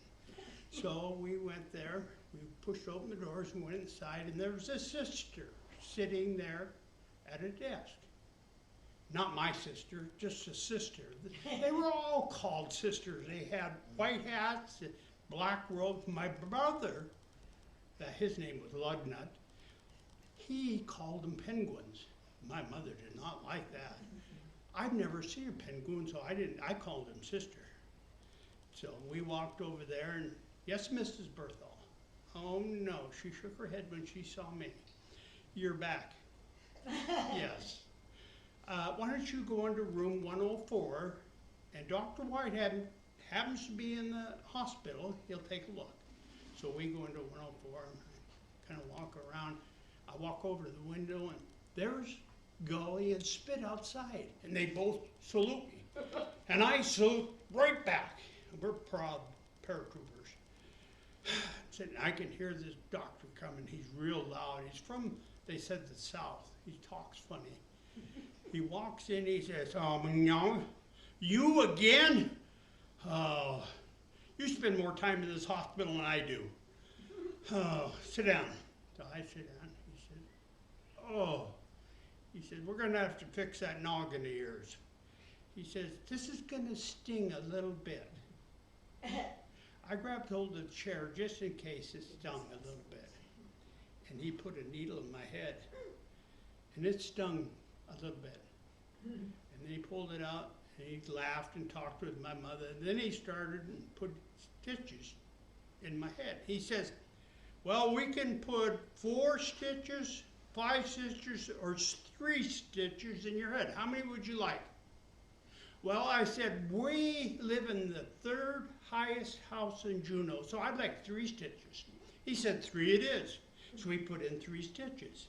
So we went there, we pushed open the doors and went inside, and there was a sister sitting there at a desk. Not my sister, just a sister. They were all called sisters. They had white hats, black robes. My brother, his name was Lugnut, he called them penguins. My mother did not like that. I'd never seen a penguin, so I called him sister. So we walked over there and, yes, Mrs. Berthal. Oh no, she shook her head when she saw me. You're back. Yes. Why don't you go into room 104, and Dr. Whitehead happens to be in the hospital, he'll take a look. So we go into 104 and kind of walk around. I walk over to the window and there's Gully and Spit outside, and they both salute me. And I salute right back. We're proud paratroopers. Said, I can hear this doctor coming, he's real loud. He's from, they said, the South. He talks funny. He walks in, he says, no, you again? Oh, you spend more time in this hospital than I do. Oh, sit down. So I sit down. He said, oh. He said, we're going to have to fix that noggin of yours. He says, this is going to sting a little bit. I grabbed hold of the chair just in case it stung a little bit. And he put a needle in my head. And it stung a little bit. And then he pulled it out, and he laughed and talked with my mother. And then he started and put stitches in my head. He says, well, we can put 4 stitches, 5 stitches, or 3 stitches in your head. How many would you like? Well, I said, we live in the 3rd highest house in Juneau, so I'd like 3 stitches. He said, 3 it is. So we put in 3 stitches.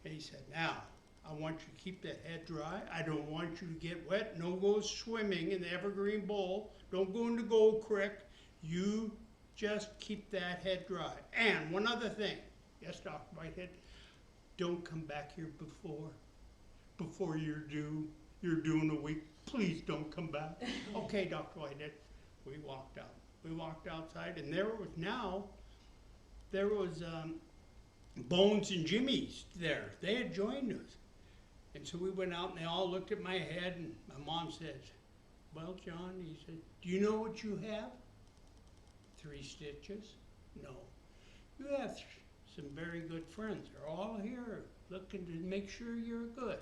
And he said, now, I want you to keep that head dry. I don't want you to get wet. No go swimming in the Evergreen Bowl. Don't go into Gold Creek. You just keep that head dry. And one other thing. Yes, Dr. Whitehead, don't come back here before you're due. You're due in a week. Please don't come back. Okay, Dr. Whitehead. We walked out. We walked outside, and there was Bones and Jimmy's there. They had joined us. And so we went out, and they all looked at my head, and my mom says, Well, John, he said, do you know what you have? 3 stitches? No. You have some very good friends. They're all here looking to make sure you're good.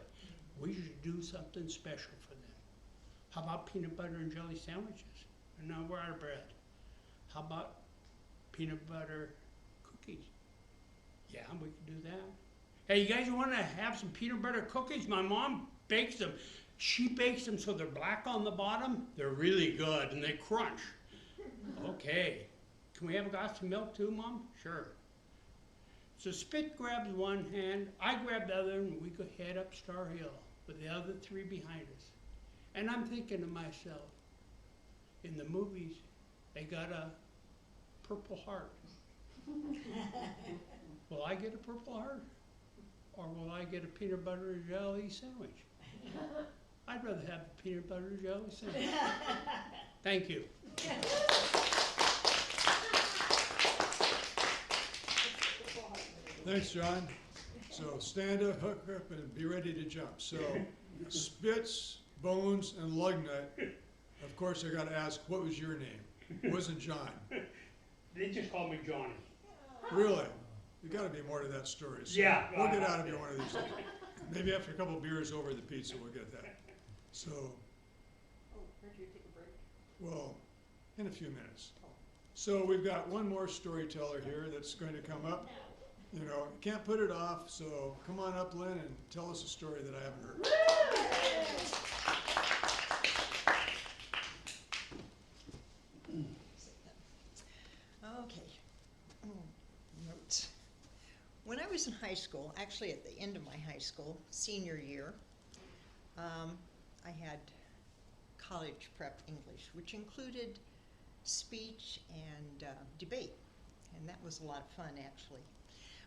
We should do something special for them. How about peanut butter and jelly sandwiches? And now we're out of bread. How about peanut butter cookies? Yeah, we could do that. Hey, you guys want to have some peanut butter cookies? My mom bakes them. She bakes them so they're black on the bottom. They're really good and they crunch. Okay. Can we have a glass of milk too, Mom? Sure. So Spit grabs one hand, I grab the other, and we go head up Star Hill with the other 3 behind us. And I'm thinking to myself, in the movies, they got a Purple Heart. Will I get a Purple Heart? Or will I get a peanut butter and jelly sandwich? I'd rather have the peanut butter and jelly sandwich. Thank you. Thanks, John. So stand up, hook up, and be ready to jump. So Spitz, Bones, and Lugnut. Of course, I got to ask, what was your name? It wasn't John. They just call me Johnny. Really? You got to be more to that story. So Yeah. we'll get out of here one of these days. Maybe after a couple beers over the pizza, we'll get that. So, Aren't you take a break? well, in a few minutes. So we've got one more storyteller here that's going to come up. You know, can't put it off, so come on up, Lynn, and tell us a story that I haven't heard. Okay. Notes. When I was in high school, actually at the end of my high school, senior year, I had college prep English, which included speech and debate, and that was a lot of fun, actually.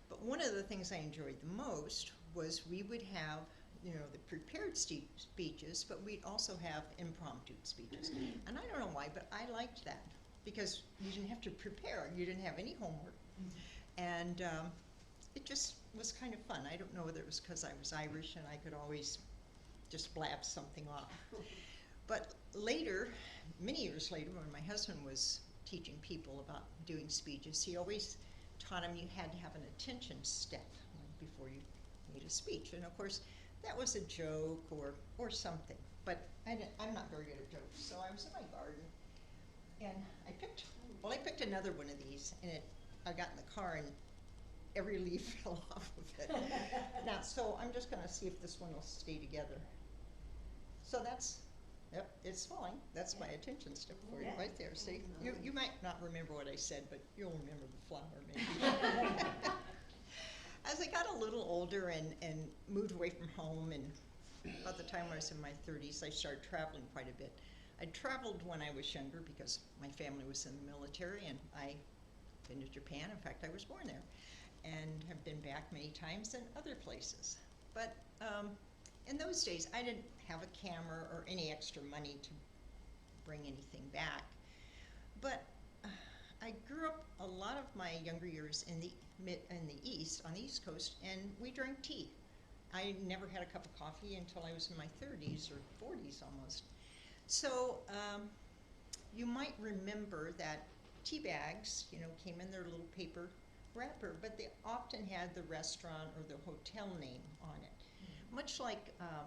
But one of the things I enjoyed the most was we would have, you know, the prepared speeches, but we'd also have impromptu speeches. And I don't know why, but I liked that because you didn't have to prepare. You didn't have any homework. And it just was kind of fun. I don't know whether it was because I was Irish and I could always just blab something off. But later, many years later, when my husband was teaching people about doing speeches, he always taught them you had to have an attention step before you made a speech. And of course, that was a joke or something. But I'm not very good at jokes, so I was in my garden, and I picked another one of these, and I got in the car, and every leaf fell off of it. Now, so I'm just going to see if this one will stay together. So yep, it's falling. That's my attention step for you right there. See, you might not remember what I said, but you'll remember the flower maybe. As I got a little older and moved away from home, and about the time I was in my 30s, I started traveling quite a bit. I traveled when I was younger because my family was in the military, and I've been to Japan. In fact, I was born there, and have been back many times in other places. But in those days, I didn't have a camera or any extra money to bring anything back. But I grew up a lot of my younger years in the East, on the East Coast, and we drank tea. I never had a cup of coffee until I was in my 30s or 40s almost. So you might remember that tea bags, you know, came in their little paper wrapper, but they often had the restaurant or the hotel name on it. Much like a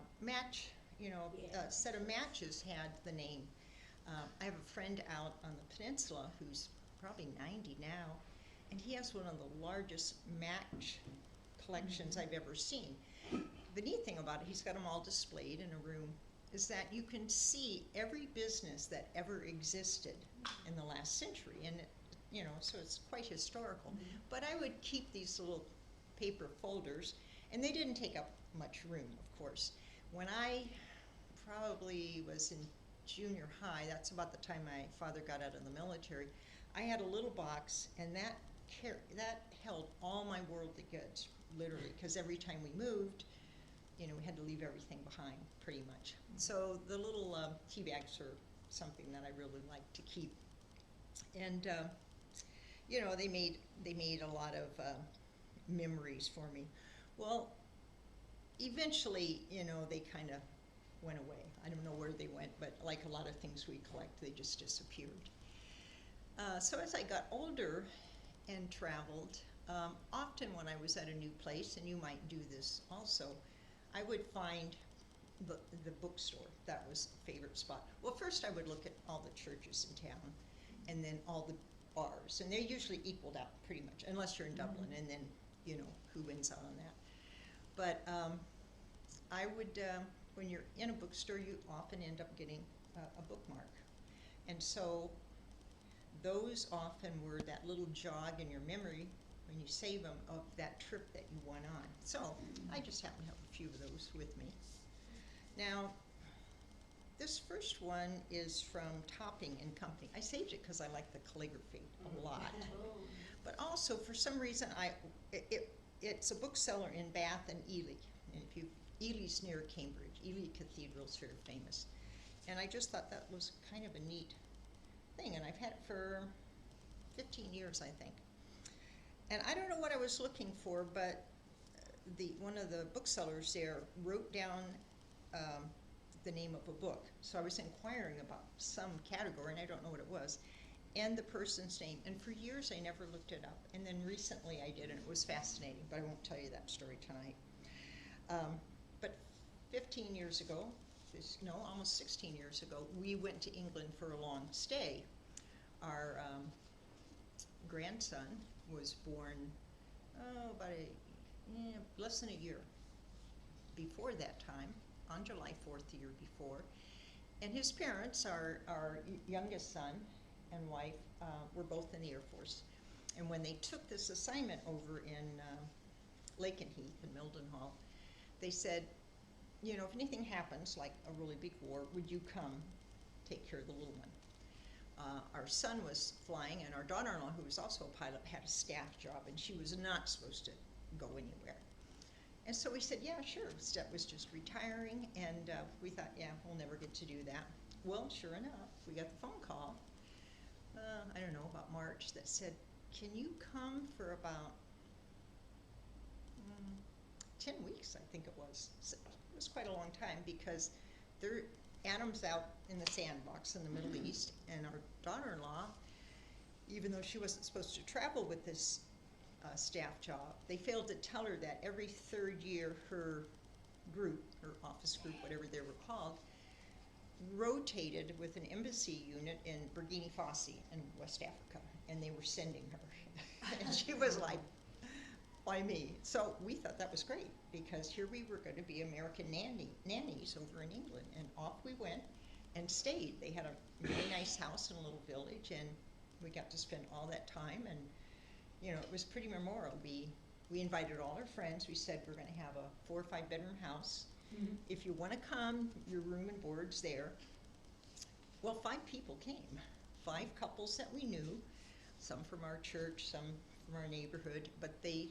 set of matches had the name. I have a friend out on the peninsula who's probably 90 now, and he has one of the largest match collections I've ever seen. The neat thing about it, he's got them all displayed in a room, is that you can see every business that ever existed in the last century, and so it's quite historical. But I would keep these little paper folders, and they didn't take up much room, of course. When I probably was in junior high, that's about the time my father got out of the military, I had a little box, and that held all my worldly goods, literally, because every time we moved, we had to leave everything behind, pretty much. So the little tea bags are something that I really like to keep. And they made a lot of memories for me. Well, eventually, they kind of went away. I don't know where they went, but like a lot of things we collect, they just disappeared. So as I got older and traveled, often when I was at a new place, and you might do this also, I would find the bookstore. That was a favorite spot. Well, first I would look at all the churches in town, and then all the bars, and they're usually equaled out pretty much, unless you're in Dublin, and then, you know, who wins out on that. But I would, when you're in a bookstore, you often end up getting a bookmark. And so those often were that little jog in your memory when you save them of that trip that you went on. So I just happen to have a few of those with me. Now, this first one is from Topping and Company. I saved it because I like the calligraphy a lot. But also, for some reason, it's a bookseller in Bath and Ely. And if you, Ely's near Cambridge. Ely Cathedral's very famous. And I just thought that was kind of a neat thing. And I've had it for 15 years, I think. And I don't know what I was looking for, but one of the booksellers there wrote down the name of a book. So I was inquiring about some category, and I don't know what it was, and the person's name. And for years, I never looked it up. And then recently I did, and it was fascinating, but I won't tell you that story tonight. But 15 years ago, almost 16 years ago, we went to England for a long stay. Our grandson was born, about less than a year before that time, on July 4th, the year before. And his parents, our youngest son and wife, were both in the Air Force. And when they took this assignment over in Lakenheath in Mildenhall, they said, you know, if anything happens, like a really big war, would you come take care of the little one? Our son was flying, and our daughter-in-law, who was also a pilot, had a staff job, and she was not supposed to go anywhere. And so we said, yeah, sure. Steph was just retiring, and we thought, yeah, we'll never get to do that. Well, sure enough, we got the phone call, I don't know, about March, that said, can you come for about 10 weeks, I think it was. So it was quite a long time, because Adam's out in the sandbox in the Middle East, and our daughter-in-law, even though she wasn't supposed to travel with this staff job, they failed to tell her that every third year her group, her office group, whatever they were called, rotated with an embassy unit in Burkina Faso in West Africa, and they were sending her. And she was like, why me? So we thought that was great, because here we were going to be American nannies over in England, and off we went and stayed. They had a really nice house in a little village, and we got to spend all that time, and you know, it was pretty memorable. We invited all our friends. We said we're going to have a 4 or 5 bedroom house. Mm-hmm. If you want to come, your room and board's there. Well, 5 people came, 5 couples that we knew, some from our church, some from our neighborhood, but they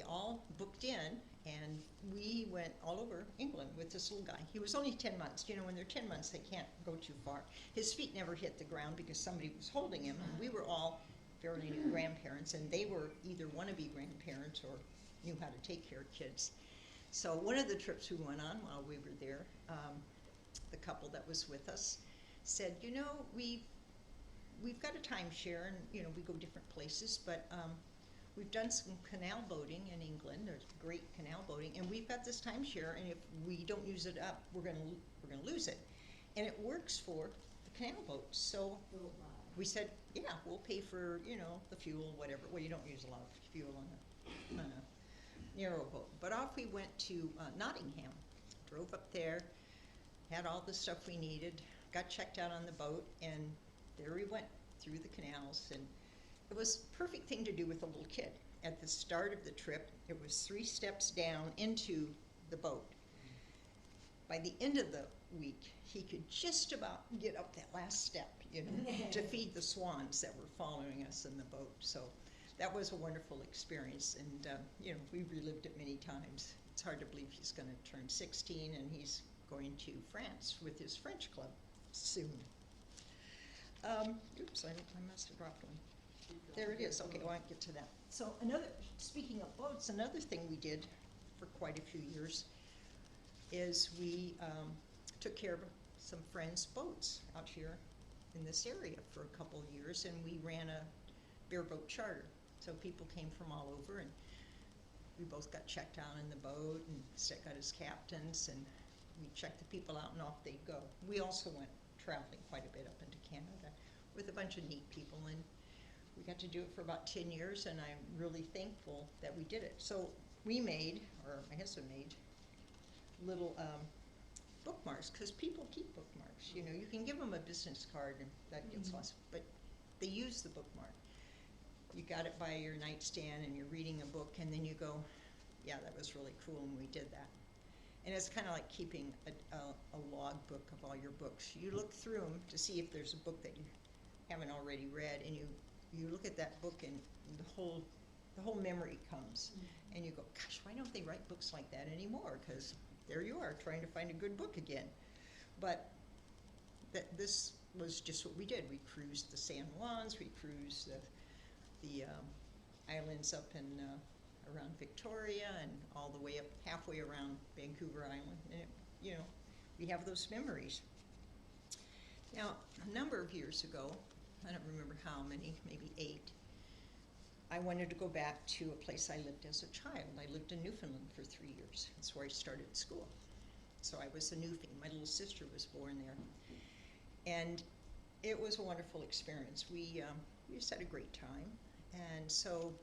all booked in, and we went all over England with this little guy. He was only 10 months. You know, when they're 10 months, they can't go too far. His feet never hit the ground because somebody was holding him, and we were all fairly new grandparents, and they were either wannabe grandparents or knew how to take care of kids. So one of the trips we went on while we were there, the couple that was with us said, you know, we've got a timeshare, and you know, we go different places, but we've done some canal boating in England. There's great canal boating, and we've got this timeshare, and if we don't use it up, we're gonna lose it. And it works for the canal boats. So we said, yeah, we'll pay for, you know, the fuel, whatever. Well, you don't use a lot of fuel on a narrow boat. But off we went to Nottingham, drove up there, had all the stuff we needed, got checked out on the boat, and there we went through the canals. And it was a perfect thing to do with a little kid. At the start of the trip, it was 3 steps down into the boat. By the end of the week, he could just about get up that last step, you know, to feed the swans that were following us in the boat. So that was a wonderful experience, and you know, we relived it many times. It's hard to believe he's going to turn 16, and he's going to France with his French club soon. Oops, I must have dropped one. There it is. Okay, well, I won't get to that. So speaking of boats, another thing we did for quite a few years is we took care of some friends' boats out here in this area for a couple of years, and we ran a bareboat charter. So people came from all over, and we both got checked out in the boat, and Seth got his captains, and we checked the people out, and off they'd go. We also went traveling quite a bit up into Canada with a bunch of neat people, and we got to do it for about 10 years, and I'm really thankful that we did it. So we made, or my husband made, little bookmarks, because people keep bookmarks. You know, you can give them a business card, and that gets lost, but they use the bookmark. You got it by your nightstand, and you're reading a book, and then you go, yeah, that was really cool, and we did that. And it's kind of like keeping a log book of all your books. You look through them to see if there's a book that you haven't already read, and you look at that book, and the whole memory comes, and you go, gosh, why don't they write books like that anymore? Because there you are trying to find a good book again. But this was just what we did. We cruised the San Juans, we cruised the islands up in around Victoria, and all the way up halfway around Vancouver Island. And you know, we have those memories. Now, a number of years ago, I don't remember how many, maybe 8, I wanted to go back to a place I lived as a child. I lived in Newfoundland for 3 years. That's where I started school. So I was a Newfie. My little sister was born there. And it was a wonderful experience. We just had a great time. And so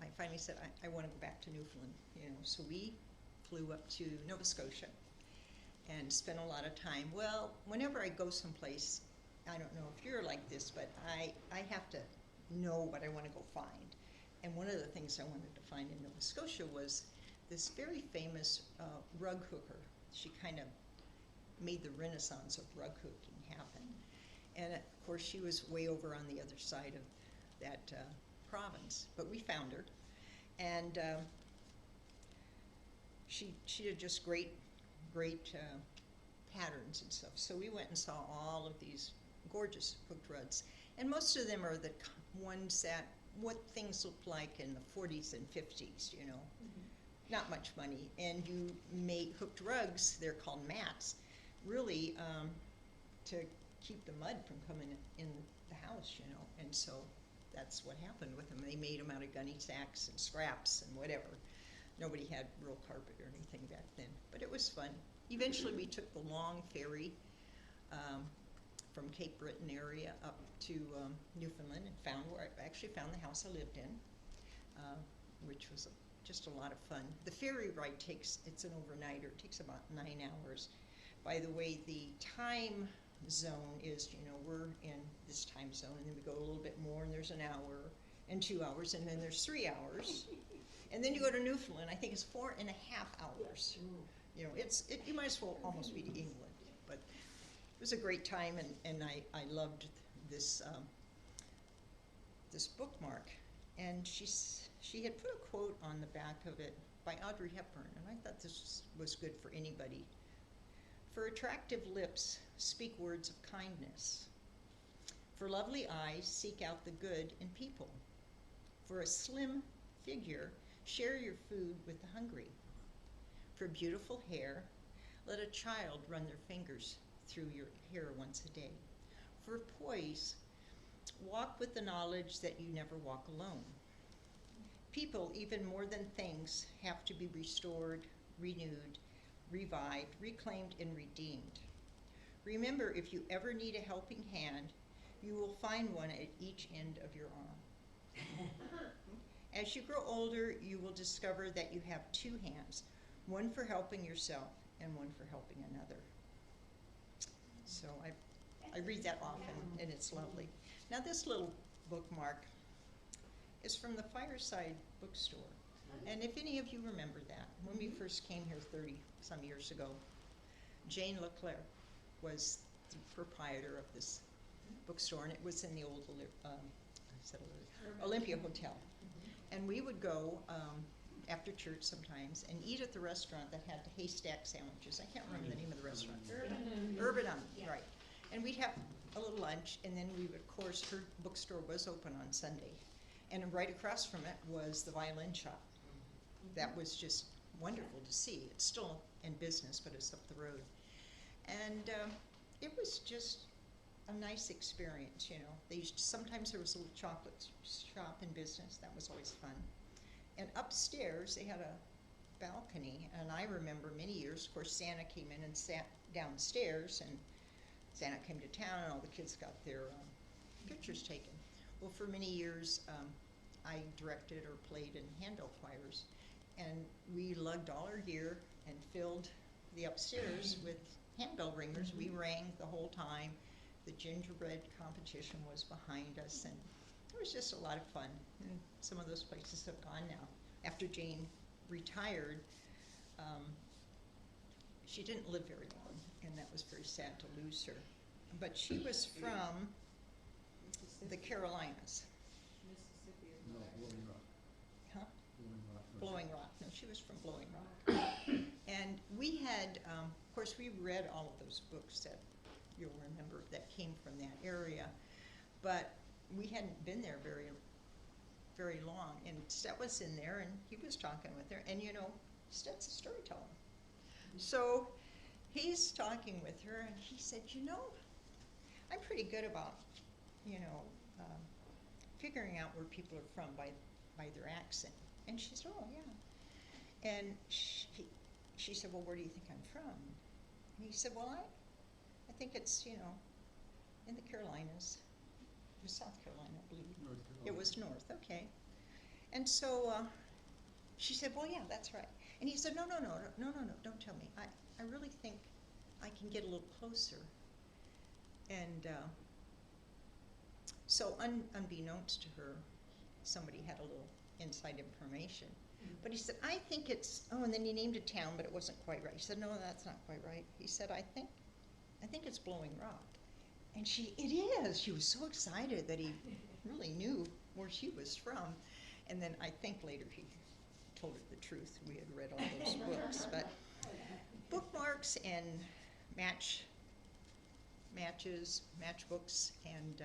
I finally said, I want to go back to Newfoundland. You know, so we flew up to Nova Scotia and spent a lot of time. Well, whenever I go someplace, I don't know if you're like this, but I have to know what I want to go find. And one of the things I wanted to find in Nova Scotia was this very famous rug hooker. She kind of made the renaissance of rug hooking happen. And of course, she was way over on the other side of that province, but we found her. And she did just great patterns and stuff. So we went and saw all of these gorgeous hooked rugs. And most of them are the ones that, what things looked like in the 40s and 50s, you know. Not much money. And you make hooked rugs, they're called mats, really to keep the mud from coming in the house, you know. And so that's what happened with them. They made them out of gunny sacks and scraps and whatever. Nobody had real carpet or anything back then, but it was fun. Eventually we took the long ferry from Cape Breton area up to Newfoundland, and I actually found the house I lived in, which was just a lot of fun. The ferry ride it's an overnighter. It takes about 9 hours. By the way, the time zone is, you know, we're in this time zone, and then we go a little bit more, and there's an hour and 2 hours, and then there's 3 hours. And then you go to Newfoundland, I think it's 4.5 hours. You know, you might as well almost be to England. But it was a great time, and I loved this this bookmark. And she had put a quote on the back of it by Audrey Hepburn, and I thought this was good for anybody. For attractive lips, speak words of kindness. For lovely eyes, seek out the good in people. For a slim figure, share your food with the hungry. For beautiful hair, let a child run their fingers through your hair once a day. For poise, walk with the knowledge that you never walk alone. People, even more than things, have to be restored, renewed, revived, reclaimed, and redeemed. Remember, if you ever need a helping hand, you will find one at each end of your arm. As you grow older, you will discover that you have 2 hands, one for helping yourself and one for helping another. So I read that often, and it's lovely. Now this little bookmark is from the Fireside Bookstore. And if any of you remember that, when we first came here 30-some years ago, Jane Leclerc was the proprietor of this bookstore, and it was in the old Olympia Hotel. And we would go after church sometimes and eat at the restaurant that had the haystack sandwiches. I can't remember the name of the restaurant. Urban, right. And we'd have a little lunch, and then we would, of course, her bookstore was open on Sunday. And right across from it was the violin shop. That was just wonderful to see. It's still in business, but it's up the road. And it was just a nice experience, you know. Sometimes there was a little chocolate shop in business. That was always fun. And upstairs, they had a balcony, and I remember many years, of course, Santa came in and sat downstairs, and Santa came to town, and all the kids got their pictures taken. Well, for many years, I directed or played in handbell choirs, and we lugged all our gear and filled the upstairs with handbell ringers. We rang the whole time. The gingerbread competition was behind us, and it was just a lot of fun. And some of those places have gone now. After Jane retired, she didn't live very long, and that was very sad to lose her. But she was from the Carolinas. No, Blowing Rock. Huh? Blowing Rock. Blowing Rock. No, she was from Blowing Rock. And we had, of course, we read all of those books that you'll remember that came from that area, but we hadn't been there very long. And Stet was in there, and he was talking with her, and you know, Stet's a storyteller. So he's talking with her, and he said, you know, I'm pretty good about, you know, figuring out where people are from by their accent. And she said, oh, yeah. And she said, well, where do you think I'm from? And he said, well, I think it's, you know, in the Carolinas. It was South Carolina, I believe. North Carolina. It was north, okay. And so she said, well, yeah, that's right. And he said, no, don't tell me. I really think I can get a little closer. And so unbeknownst to her, somebody had a little inside information. But he said, I think it's, oh, and then he named a town, but it wasn't quite right. He said, no, that's not quite right. He said, I think it's Blowing Rock. And it is. She was so excited that he really knew where she was from. And then I think later he told her the truth. We had read all those books. But bookmarks and matchbooks, and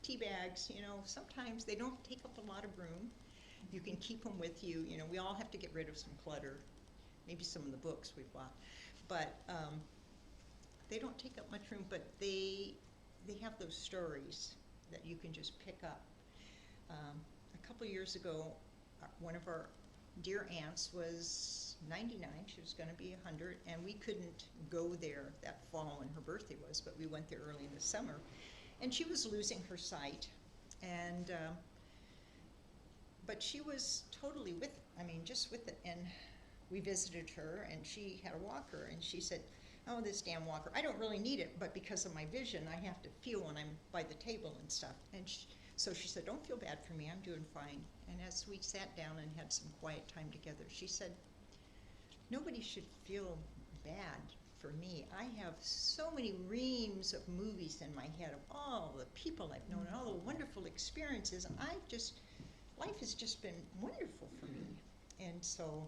tea bags, you know, sometimes they don't take up a lot of room. You can keep them with you. You know, we all have to get rid of some clutter, maybe some of the books we've bought. But they don't take up much room, but they have those stories that you can just pick up. A couple years ago, one of our dear aunts was 99. She was going to be 100, and we couldn't go there that fall when her birthday was, but we went there early in the summer. And she was losing her sight, and but she was totally with it. I mean, just with it. And we visited her, and she had a walker, and she said, oh, this damn walker, I don't really need it, but because of my vision, I have to feel when I'm by the table and stuff. And so she said, don't feel bad for me, I'm doing fine. And as we sat down and had some quiet time together, she said, nobody should feel bad for me. I have so many reams of movies in my head of all the people I've known and all the wonderful experiences. Life has just been wonderful for me. And so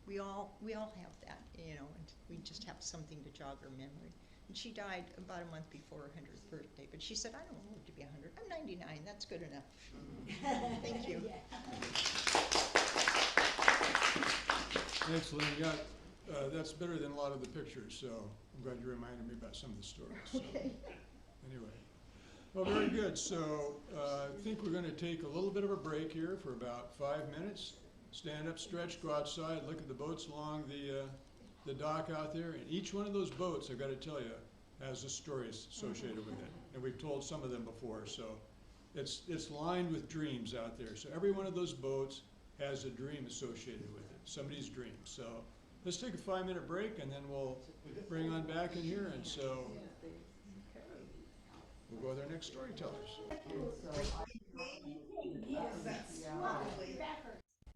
we all have that, you know, and we just have something to jog our memory. And she died about a month before her 100th birthday, but she said, I don't want to be 100. I'm 99, that's good enough. Thank you. Thanks, Lynn. That's better than a lot of the pictures, so I'm glad you reminded me about some of the stories. So, Okay. anyway. Well, very good. So I think we're going to take a little bit of a break here for about 5 minutes. Stand up, stretch, go outside, look at the boats along the dock out there. And each one of those boats, I've got to tell you, has a story associated with it. And we've told some of them before. So it's lined with dreams out there. So every one of those boats has a dream associated with it, somebody's dream. So let's take a 5-minute break, and then we'll bring on back in here. And so we'll go with our next storytellers.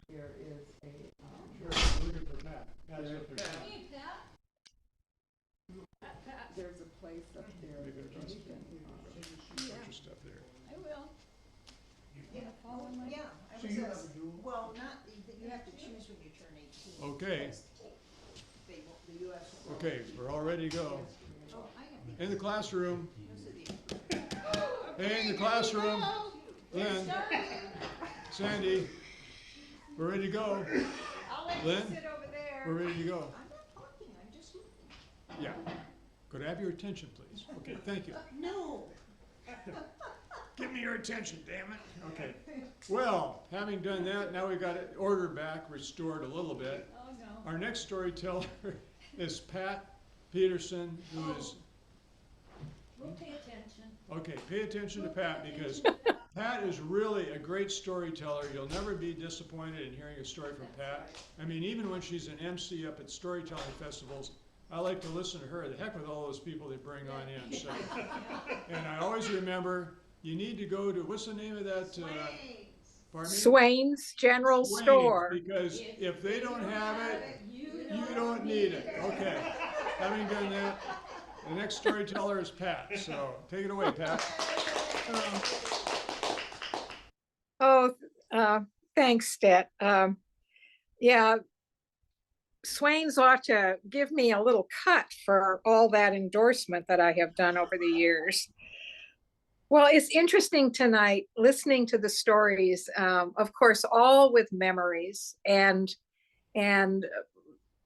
There is a, Looking for Pat. Pat's up there. there's a place up there Maybe that there's you can, bunch of stuff there. I will. Yeah, I was, well, not, you have to choose when you turn 18. Okay. They won't- the US won't. Okay, we're all ready to go. Oh, I have In the classroom. those are the. Hey, in the classroom. Lynn, Sandy, we're ready to go. I'll let Lynn? you sit over there. We're ready to go. I'm not talking, I'm just looking. Yeah. Could I have your attention, please? Okay, thank you. No. Give me your attention, damn it. Okay. Well, having done that, now we've got order back, restored a little bit. Oh, no. Our next storyteller is Pat Peterson, who is, We'll pay attention. okay, pay attention to Pat because Pat is really a great storyteller. You'll never be disappointed in hearing a story from Pat. I mean, even when she's an MC up at storytelling festivals, I like to listen to her. The heck with all those people they bring on in. So, and I always remember you need to go to, what's the name of that? Pardon me? Swain's General Swain's, Store. because if they don't have it, you don't need it. Okay. Having done that, the next storyteller is Pat. So take it away, Pat. Thanks, Stet. Yeah, Swain's ought to give me a little cut for all that endorsement that I have done over the years. Well, it's interesting tonight listening to the stories, of course, all with memories and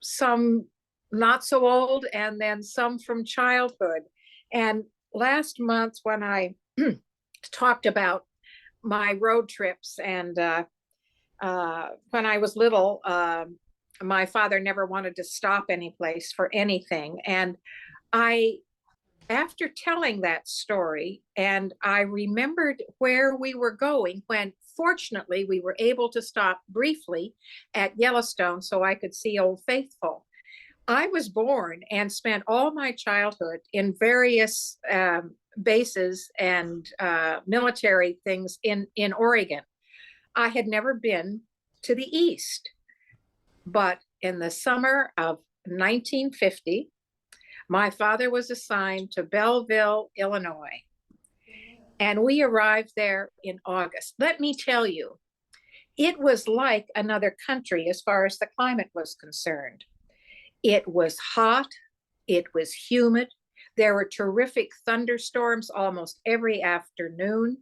some not so old, and then some from childhood. And last month when I talked about my road trips and when I was little, my father never wanted to stop any place for anything. And after telling that story, and I remembered where we were going when fortunately we were able to stop briefly at Yellowstone so I could see Old Faithful. I was born and spent all my childhood in various bases and military things in Oregon. I had never been to the East, but in the summer of 1950, my father was assigned to Belleville, Illinois, and we arrived there in August. Let me tell you, it was like another country as far as the climate was concerned. It was hot, it was humid, there were terrific thunderstorms almost every afternoon,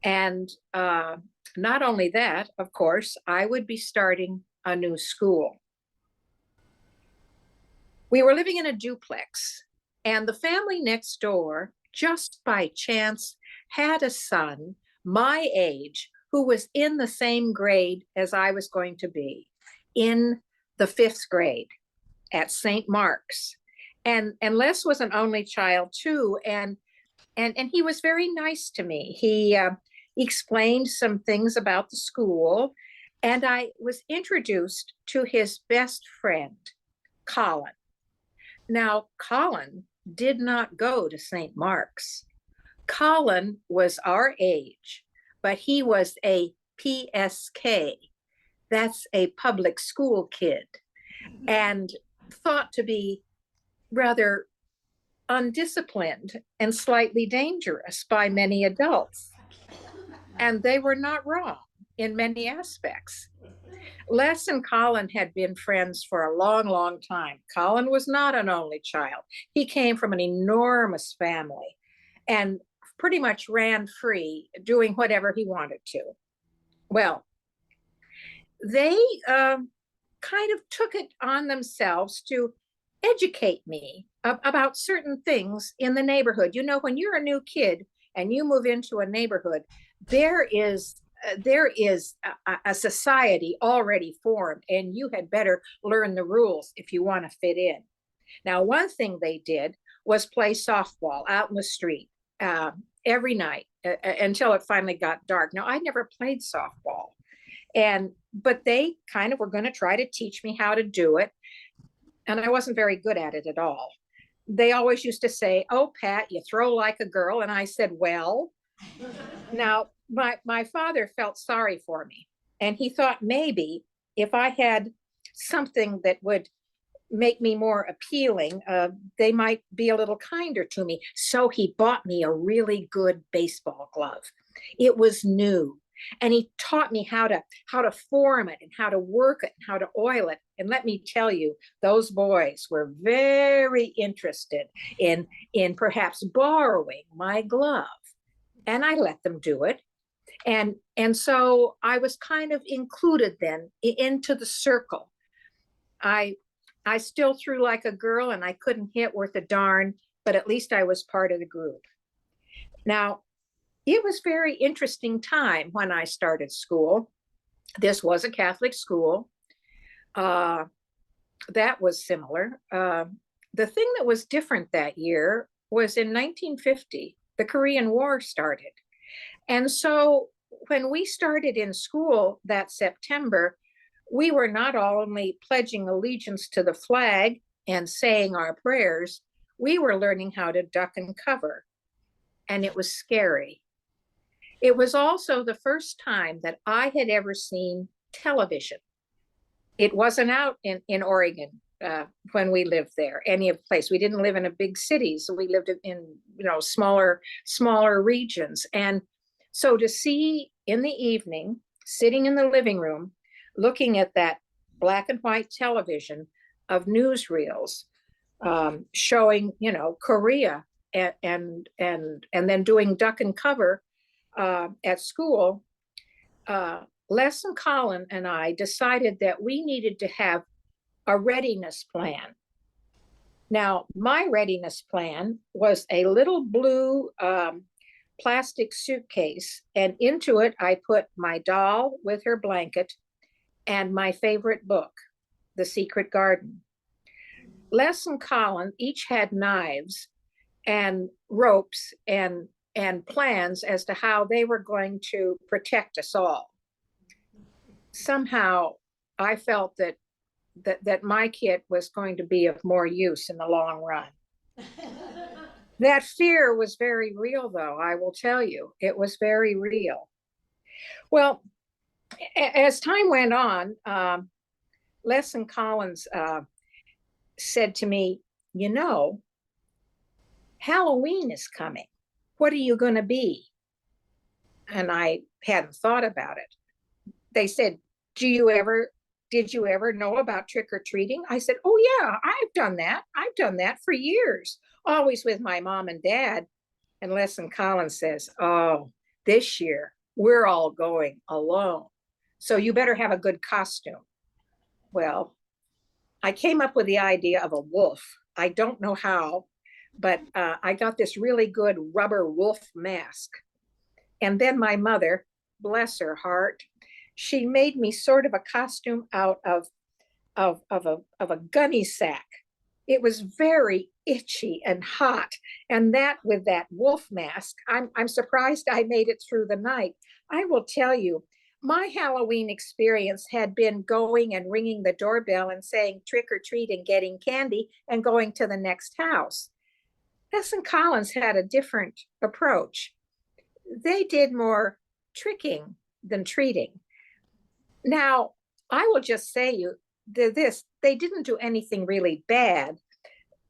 and not only that, of course, I would be starting a new school. We were living in a duplex, and the family next door, just by chance, had a son my age who was in the same grade as I was going to be, in the 5th grade at St. Mark's. And Les was an only child too, and he was very nice to me. He explained some things about the school, and I was introduced to his best friend, Colin. Now, Colin did not go to St. Mark's. Colin was our age, but he was a PSK. That's a public school kid, and thought to be rather undisciplined and slightly dangerous by many adults. And they were not wrong in many aspects. Les and Colin had been friends for a long, long time. Colin was not an only child. He came from an enormous family and pretty much ran free, doing whatever he wanted to. Well, they kind of took it on themselves to educate me about certain things in the neighborhood. You know, when you're a new kid and you move into a neighborhood, there is a society already formed, and you had better learn the rules if you want to fit in. Now, one thing they did was play softball out in the street every night until it finally got dark. Now, I never played softball, but they kind of were going to try to teach me how to do it, and I wasn't very good at it at all. They always used to say, "Oh, Pat, you throw like a girl," and I said, "Well." Now, my father felt sorry for me, and he thought maybe if I had something that would make me more appealing, they might be a little kinder to me. So he bought me a really good baseball glove. It was new, and he taught me how to form it and how to work it and how to oil it. And let me tell you, those boys were very interested in perhaps borrowing my glove, and I let them do it. And so I was kind of included then into the circle. I still threw like a girl, and I couldn't hit worth a darn, but at least I was part of the group. Now, it was very interesting time when I started school. This was a Catholic school. That was similar. The thing that was different that year was in 1950, the Korean War started. And so when we started in school that September, we were not only pledging allegiance to the flag and saying our prayers, we were learning how to duck and cover. And it was scary. It was also the first time that I had ever seen television. It wasn't out in Oregon when we lived there, any of the place. We didn't live in a big city, so we lived in smaller regions. And so to see in the evening, sitting in the living room, looking at that black and white television of newsreels showing, Korea and then doing duck and cover at school, Les and Colin and I decided that we needed to have a readiness plan. Now, my readiness plan was a little blue plastic suitcase, and into it I put my doll with her blanket and my favorite book, The Secret Garden. Les and Colin each had knives and ropes and plans as to how they were going to protect us all. Somehow I felt that my kit was going to be of more use in the long run. That fear was very real, though, I will tell you. It was very real. Well, as time went on, Les and Collins said to me, Halloween is coming. What are you going to be? And I hadn't thought about it. They said, did you ever know about trick-or-treating? I said, oh yeah, I've done that. I've done that for years, always with my mom and dad. And Les and Collins says, oh, this year we're all going alone. So you better have a good costume. Well, I came up with the idea of a wolf. I don't know how, but I got this really good rubber wolf mask. And then my mother, bless her heart, she made me sort of a costume out of a gunny sack. It was very itchy and hot. And that with that wolf mask, I'm surprised I made it through the night. I will tell you, my Halloween experience had been going and ringing the doorbell and saying trick or treat and getting candy and going to the next house. Les and Collins had a different approach. They did more tricking than treating. Now, I will just say you this, they didn't do anything really bad,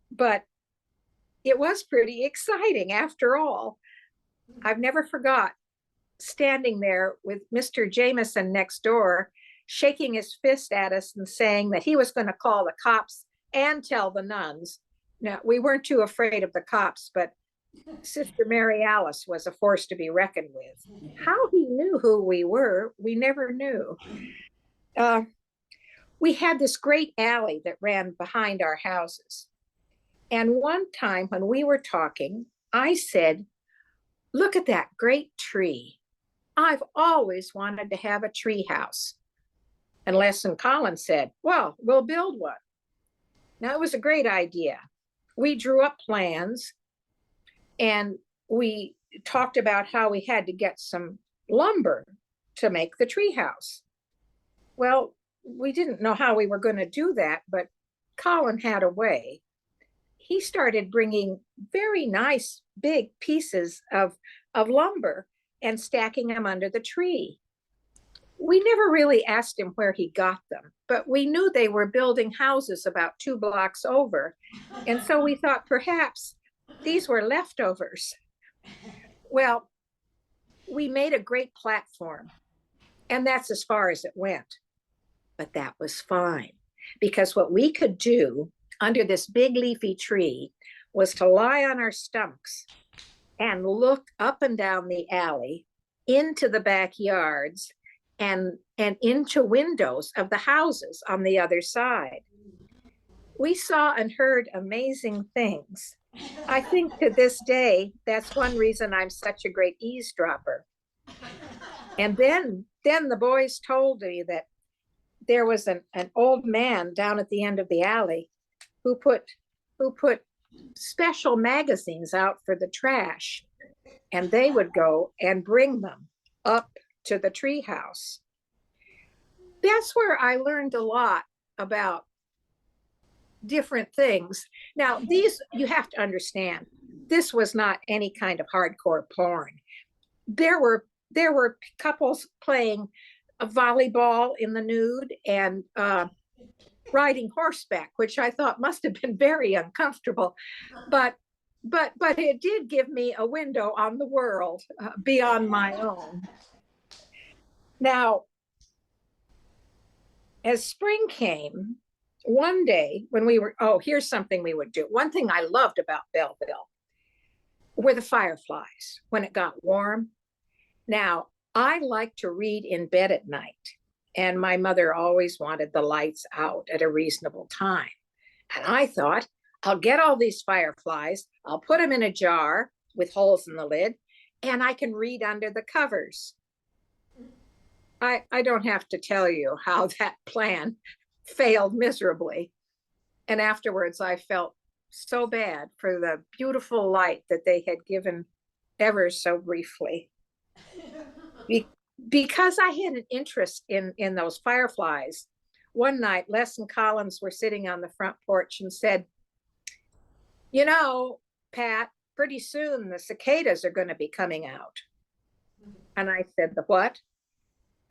but it was pretty exciting after all. I've never forgot standing there with Mr. Jameson next door, shaking his fist at us and saying that he was going to call the cops and tell the nuns. Now, we weren't too afraid of the cops, but Sister Mary Alice was a force to be reckoned with. How he knew who we were, we never knew. We had this great alley that ran behind our houses. And one time when we were talking, I said, look at that great tree. I've always wanted to have a tree house. And Les and Colin said, well, we'll build one. Now, it was a great idea. We drew up plans and we talked about how we had to get some lumber to make the tree house. Well, we didn't know how we were going to do that, but Colin had a way. He started bringing very nice big pieces of lumber and stacking them under the tree. We never really asked him where he got them, but we knew they were building houses about 2 blocks over. And so we thought perhaps these were leftovers. Well, we made a great platform, and that's as far as it went. But that was fine, because what we could do under this big leafy tree was to lie on our stomachs and look up and down the alley into the backyards and into windows of the houses on the other side. We saw and heard amazing things. I think to this day, that's one reason I'm such a great eavesdropper. And then the boys told me that there was an old man down at the end of the alley who put special magazines out for the trash, and they would go and bring them up to the treehouse. That's where I learned a lot about different things. Now, these, you have to understand, this was not any kind of hardcore porn. There were couples playing a volleyball in the nude and riding horseback, which I thought must have been very uncomfortable. But it did give me a window on the world beyond my own. Now, as spring came, one day when we were, oh, here's something we would do. One thing I loved about Belleville were the fireflies when it got warm. Now, I like to read in bed at night, and my mother always wanted the lights out at a reasonable time. And I thought, I'll get all these fireflies, I'll put them in a jar with holes in the lid, and I can read under the covers. I don't have to tell you how that plan failed miserably. And afterwards, I felt so bad for the beautiful light that they had given ever so briefly. Because I had an interest in those fireflies, one night Les and Collins were sitting on the front porch and said, you know, Pat, pretty soon the cicadas are going to be coming out. And I said, the what?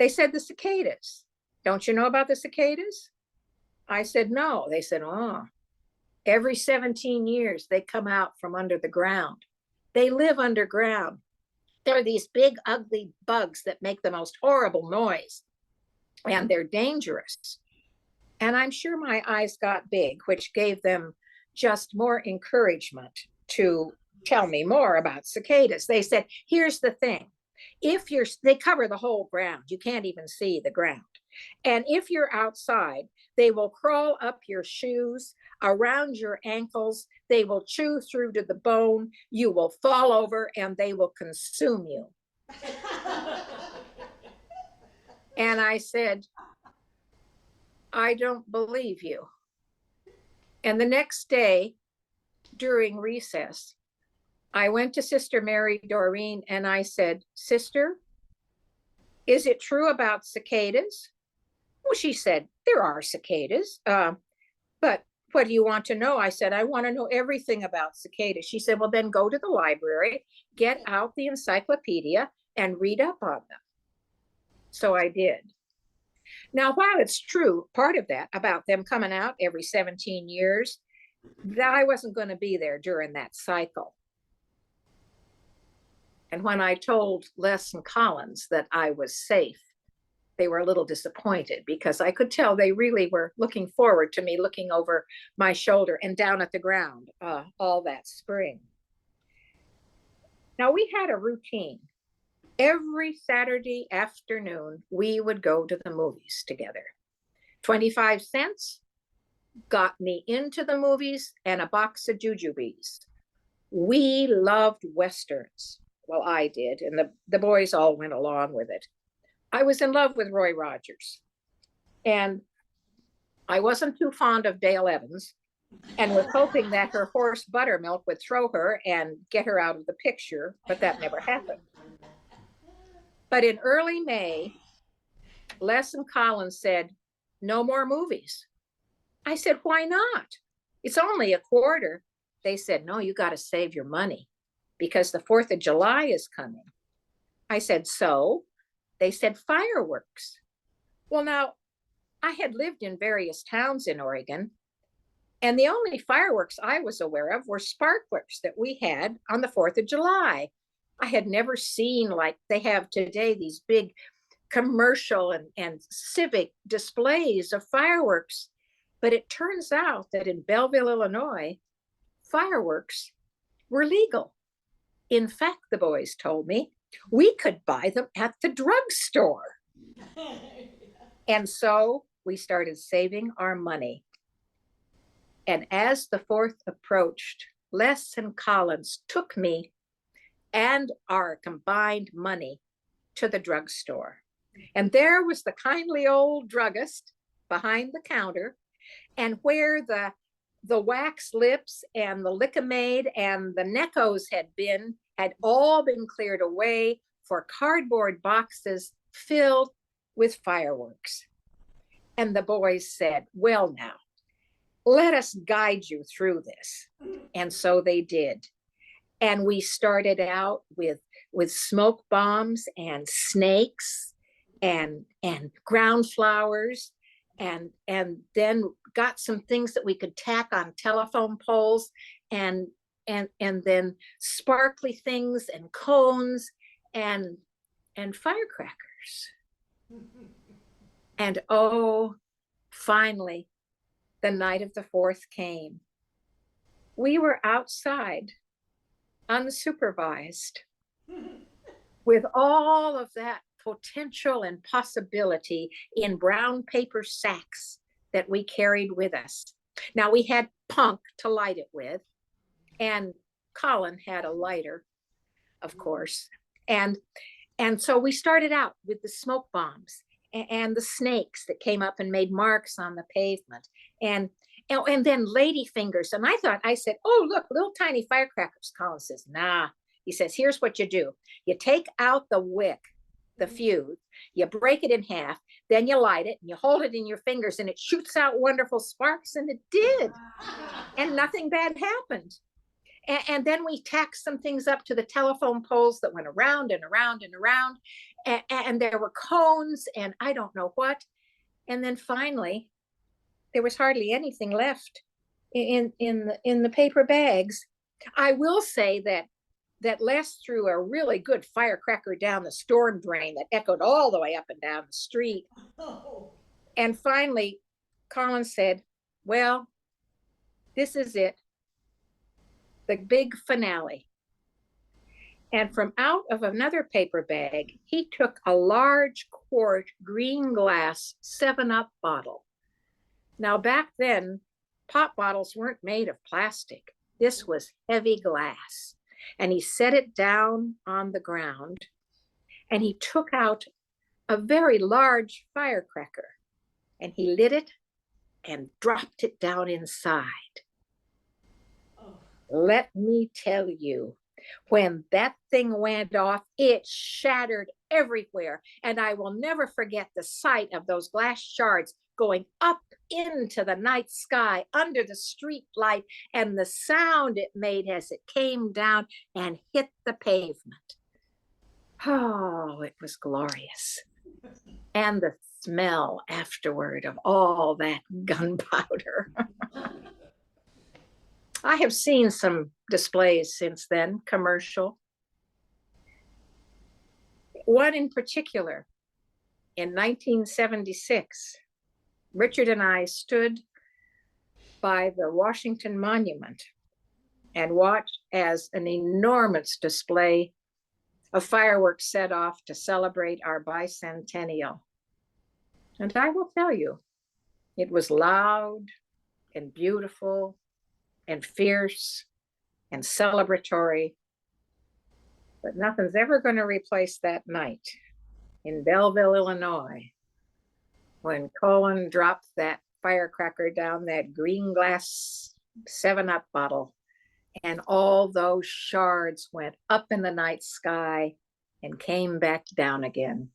They said, the cicadas. Don't you know about the cicadas? I said, no. They said, oh, every 17 years they come out from under the ground. They live underground. They're these big, ugly bugs that make the most horrible noise, and they're dangerous. And I'm sure my eyes got big, which gave them just more encouragement to tell me more about cicadas. They said, here's the thing. They cover the whole ground. You can't even see the ground. And if you're outside, they will crawl up your shoes, around your ankles. They will chew through to the bone. You will fall over and they will consume you. And I said, I don't believe you. And the next day, during recess, I went to Sister Mary Doreen and I said, Sister, is it true about cicadas? Well, she said, there are cicadas, but what do you want to know? I said, I want to know everything about cicadas. She said, well, then go to the library, get out the encyclopedia and read up on them. So I did. Now, while it's true, part of that about them coming out every 17 years, that I wasn't going to be there during that cycle. And when I told Les and Collins that I was safe, they were a little disappointed because I could tell they really were looking forward to me looking over my shoulder and down at the ground all that spring. Now, we had a routine. Every Saturday afternoon, we would go to the movies together. 25 cents got me into the movies and a box of jujubes. We loved Westerns. Well, I did, and the boys all went along with it. I was in love with Roy Rogers, and I wasn't too fond of Dale Evans, and was hoping that her horse Buttermilk would throw her and get her out of the picture, but that never happened. But in early May, Les and Collins said, no more movies. I said, why not? It's only a quarter. They said, no, you got to save your money because the 4th of July is coming. I said, so? They said, fireworks. Well, now, I had lived in various towns in Oregon, and the only fireworks I was aware of were sparklers that we had on the 4th of July. I had never seen, like they have today, these big commercial and civic displays of fireworks. But it turns out that in Belleville, Illinois, fireworks were legal. In fact, the boys told me, we could buy them at the drugstore. And so we started saving our money. And as the 4th approached, Les and Collins took me and our combined money to the drugstore. And there was the kindly old druggist behind the counter, and where the wax lips and the Lickamade and the Neckos had all been cleared away for cardboard boxes filled with fireworks. And the boys said, well, now, let us guide you through this. And so they did. And we started out with smoke bombs and snakes and ground flowers, and then got some things that we could tack on telephone poles, and then sparkly things and cones and firecrackers. And oh, finally, the night of the 4th came. We were outside, unsupervised, with all of that potential and possibility in brown paper sacks that we carried with us. Now, we had punk to light it with, and Colin had a lighter, of course. And so we started out with the smoke bombs and the snakes that came up and made marks on the pavement, and then lady fingers. And I said, oh, look, little tiny firecrackers. Colin says, nah. He says, here's what you do. You take out the wick, the fuse, you break it in half, then you light it and you hold it in your fingers and it shoots out wonderful sparks. And it did. And nothing bad happened. And then we tacked some things up to the telephone poles that went around and around and around. And there were cones and I don't know what. And then finally, there was hardly anything left in the paper bags. I will say that Les threw a really good firecracker down the storm drain that echoed all the way up and down the street. And finally, Colin said, well, this is it, the big finale. And from out of another paper bag, he took a large quart green glass 7-Up bottle. Now, back then, pop bottles weren't made of plastic. This was heavy glass. And he set it down on the ground, and he took out a very large firecracker, and he lit it and dropped it down inside. Oh. Let me tell you, when that thing went off, it shattered everywhere. And I will never forget the sight of those glass shards going up into the night sky under the street light, and the sound it made as it came down and hit the pavement. Oh, it was glorious. And the smell afterward of all that gunpowder. I have seen some displays since then, commercial. One in particular, in 1976, Richard and I stood by the Washington Monument and watched as an enormous display of fireworks set off to celebrate our bicentennial. And I will tell you, it was loud and beautiful and fierce and celebratory, but nothing's ever going to replace that night in Belleville, Illinois, when Colin dropped that firecracker down that green glass 7-Up bottle, and all those shards went up in the night sky and came back down again.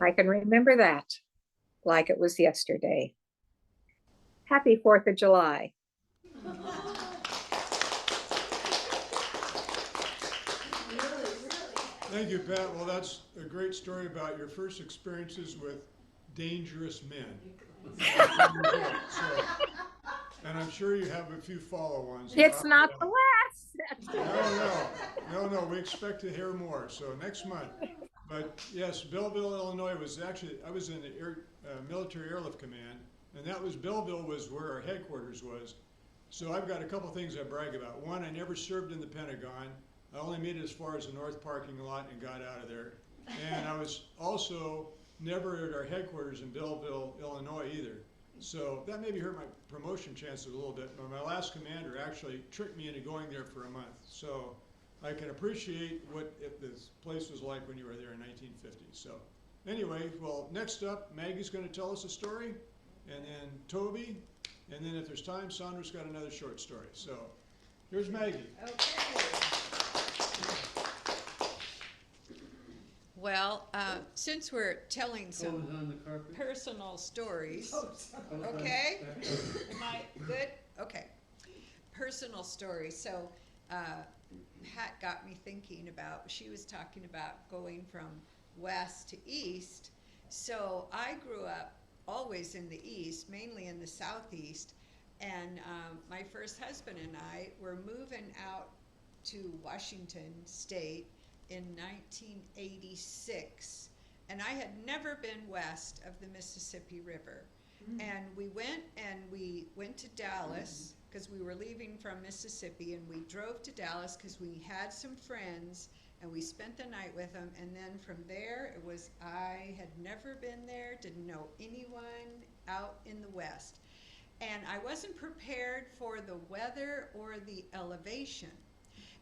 I can remember that like it was yesterday. Happy 4th of July. Thank you, Pat. Well, that's a great story about your first experiences with dangerous men. And I'm sure you have a few follow-ons. It's not the last. No, we expect to hear more, so next month. But yes, Belleville, Illinois was actually, I was in the Military Airlift Command, and Belleville was where our headquarters was. So I've got a couple things I brag about. One, I never served in the Pentagon. I only made it as far as the north parking lot and got out of there. And I was also never at our headquarters in Belleville, Illinois either. So that maybe hurt my promotion chances a little bit, but my last commander actually tricked me into going there for a month. So I can appreciate what this place was like when you were there in 1950. So anyway, well, next up, Maggie's going to tell us a story, and then Toby, and then if there's time, Sandra's got another short story. So here's Maggie. Okay. Well, since we're telling some on the carpet. personal stories, Clothes on okay? the carpet. Am I good? Okay. Personal stories. So, Pat got me thinking about, she was talking about going from west to east. So I grew up always in the east, mainly in the southeast. And my first husband and I were moving out to Washington State in 1986. And I had never been west of the Mississippi River. And we went to Dallas because we were leaving from Mississippi, and we drove to Dallas because we had some friends, and we spent the night with them. And then from there, I had never been there, didn't know anyone out in the west. And I wasn't prepared for the weather or the elevation.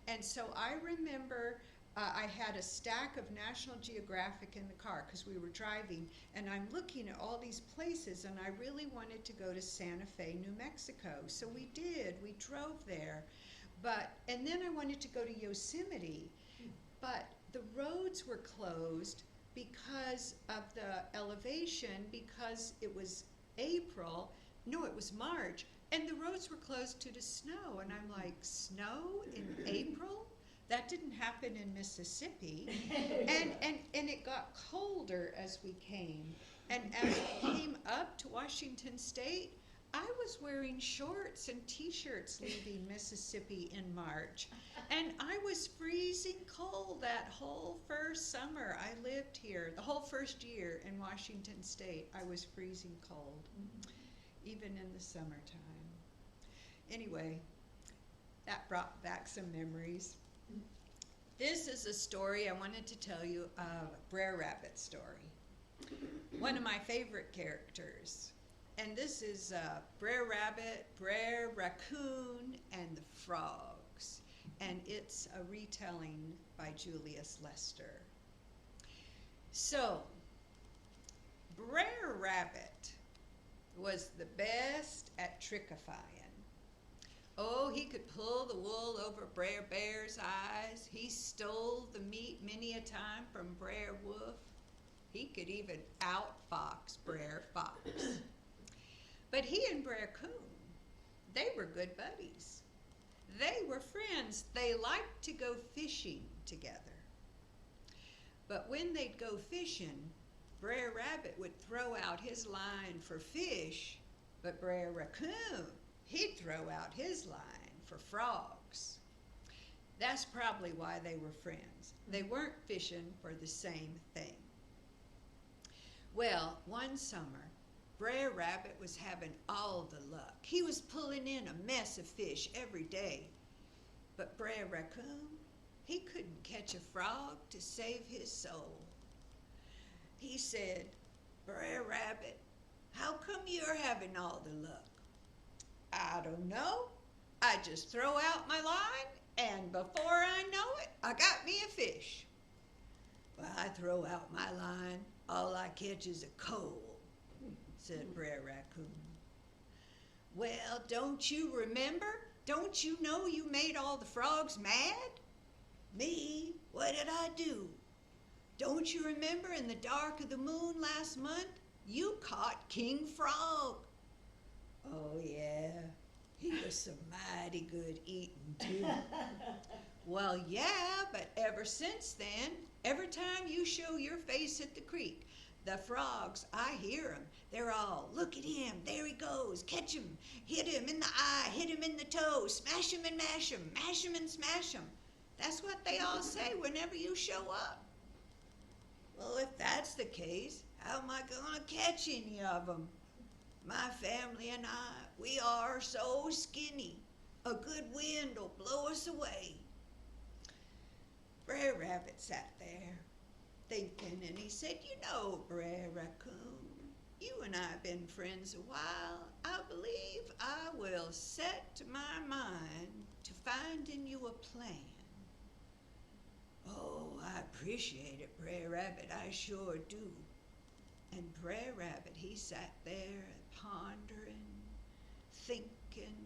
And so I remember I had a stack of National Geographic in the car because we were driving, and I'm looking at all these places, and I really wanted to go to Santa Fe, New Mexico. So we did, we drove there. And then I wanted to go to Yosemite, but the roads were closed because of the elevation, because it was it was March, and the roads were closed due to snow. And I'm like, snow in April? That didn't happen in Mississippi. And it got colder as we came. And as we came up to Washington State, I was wearing shorts and t-shirts leaving Mississippi in March. And I was freezing cold that whole first summer I lived here. The whole first year in Washington State, I was freezing cold, even in the summertime. Anyway, that brought back some memories. This is a story I wanted to tell you, a Brer Rabbit story. One of my favorite characters. And this is Brer Rabbit, Brer Raccoon, and the Frogs. And it's a retelling by Julius Lester. So, Brer Rabbit was the best at trickifying. Oh, he could pull the wool over Brer Bear's eyes. He stole the meat many a time from Brer Wolf. He could even outfox Brer Fox. But he and Brer Coon, they were good buddies. They were friends. They liked to go fishing together. But when they'd go fishing, Brer Rabbit would throw out his line for fish, but Brer Raccoon, he'd throw out his line for frogs. That's probably why they were friends. They weren't fishing for the same thing. Well, one summer, Brer Rabbit was having all the luck. He was pulling in a mess of fish every day. But Brer Raccoon, he couldn't catch a frog to save his soul. He said, "Brer Rabbit, how come you're having all the luck?" "I don't know. I just throw out my line, and before I know it, I got me a fish." "Well, I throw out my line, all I catch is a coal," said Brer Raccoon. "Well, don't you remember? Don't you know you made all the frogs mad?" "Me? What did I do?" "Don't you remember in the dark of the moon last month, you caught King Frog?" "Oh, yeah, he was some mighty good eating, too." "Well, yeah, but ever since then, every time you show your face at the creek, the frogs, I hear them. They're all, 'Look at him, there he goes, catch him, hit him in the eye, hit him in the toe, smash him and mash him, mash him and smash him.' That's what they all say whenever you show up." "Well, if that's the case, how am I gonna catch any of them? My family and I, we are so skinny. A good wind will blow us away." Brer Rabbit sat there thinking, and he said, "You know, Brer Raccoon, you and I have been friends a while. I believe I will set my mind to finding you a plan. Oh, I appreciate it, Brer Rabbit, I sure do. And Brer Rabbit, he sat there pondering, thinking,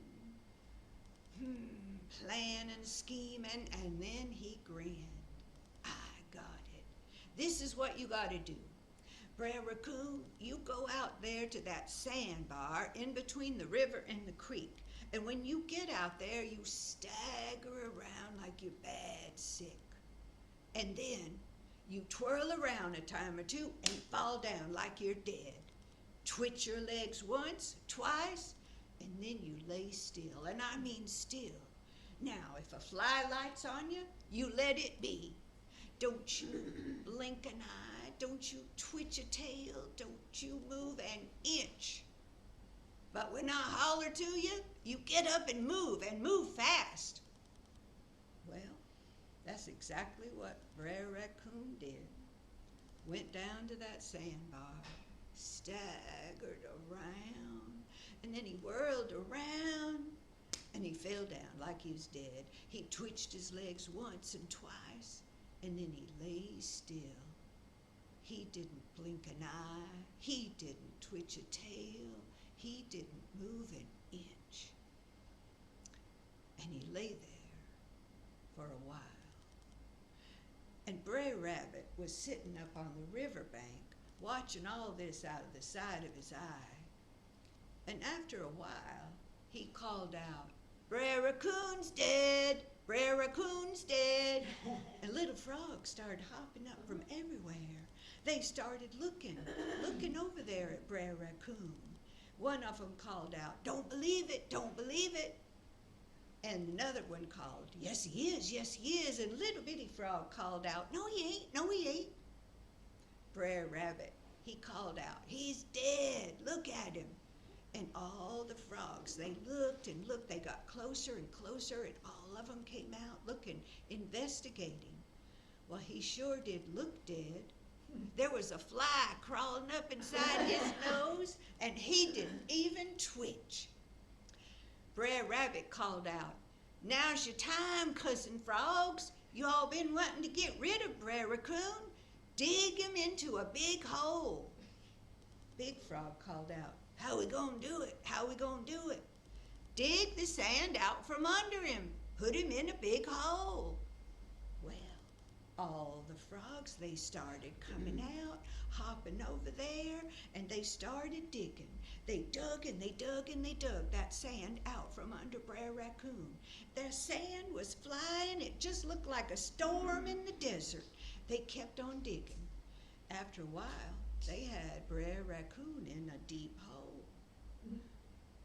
planning, scheming, and then he grinned. I got it. This is what you gotta do. Brer Raccoon, you go out there to that sandbar in between the river and the creek. And when you get out there, you stagger around like you're bad sick. And then you twirl around a time or two and fall down like you're dead. Twitch your legs once, twice, and then you lay still. And I mean still. Now, if a fly lights on you, you let it be. Don't you blink an eye. Don't you twitch a tail. Don't you move an inch. But when I holler to you, you get up and move fast. Well, that's exactly what Brer Raccoon did. Went down to that sandbar, staggered around, and then he whirled around, and he fell down like he was dead. He twitched his legs once and twice, and then he lay still. He didn't blink an eye. He didn't twitch a tail. He didn't move an inch. And he lay there for a while. And Brer Rabbit was sitting up on the riverbank watching all this out of the side of his eye. And after a while, he called out, "Brer Raccoon's dead! Brer Raccoon's dead!" And little frogs started hopping up from everywhere. They started looking over there at Brer Raccoon. One of them called out, "Don't believe it, don't believe it." And another one called, "Yes, he is, yes, he is." And Little Bitty Frog called out, "No, he ain't, no, he ain't." Brer Rabbit, he called out, "He's dead, look at him." And all the frogs, they looked and looked. They got closer and closer, and all of them came out looking, investigating. Well, he sure did look dead. There was a fly crawling up inside his nose, and he didn't even twitch. Brer Rabbit called out, "Now's your time, Cousin Frogs. You all been wanting to get rid of Brer Raccoon. Dig him into a big hole." Big Frog called out, "How we gonna do it? How we gonna do it?" "Dig the sand out from under him. Put him in a big hole." Well, all the frogs, they started coming out, hopping over there, and they started digging. They dug and they dug and they dug that sand out from under Brer Raccoon. The sand was flying. It just looked like a storm in the desert. They kept on digging. After a while, they had Brer Raccoon in a deep hole.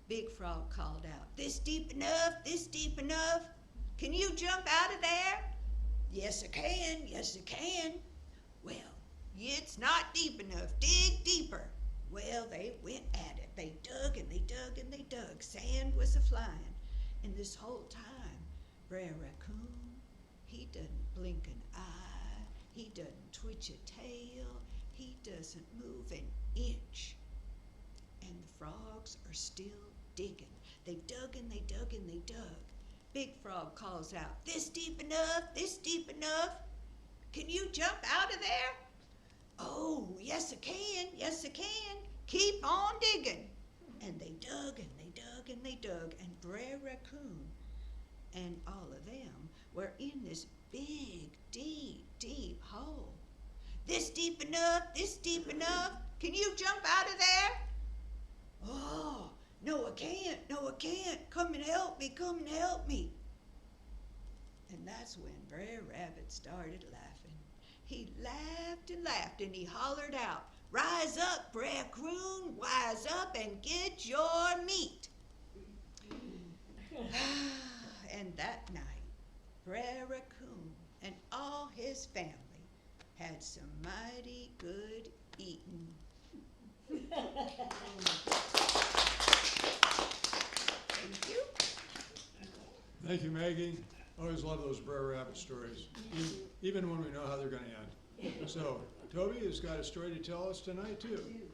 Big Frog called out, "This deep enough? This deep enough? Can you jump out of there?" "Yes, I can. Yes, I can." "Well, it's not deep enough. Dig deeper." Well, they went at it. They dug and they dug and they dug. Sand was a-flying. And this whole time, Brer Raccoon, he doesn't blink an eye. He doesn't twitch a tail. He doesn't move an inch. And the frogs are still digging. They dug and they dug and they dug. Big Frog calls out, "This deep enough? This deep enough? Can you jump out of there?" "Oh, yes I can, yes I can. Keep on digging." And they dug and they dug and they dug, and Brer Raccoon and all of them were in this big, deep, deep hole. "This deep enough? This deep enough? Can you jump out of there?" "Oh, no I can't, no I can't. Come and help me, come and help me." And that's when Brer Rabbit started laughing. He laughed and laughed, and he hollered out, "Rise up, Brer Raccoon, wise up and get your meat." And that night, Brer Raccoon and all his family had some mighty good eating. Thank you. Thank you, Maggie. I always love those Brer Rabbit stories, even when we know how they're going to end. So, Toby has got a story to tell us tonight, too.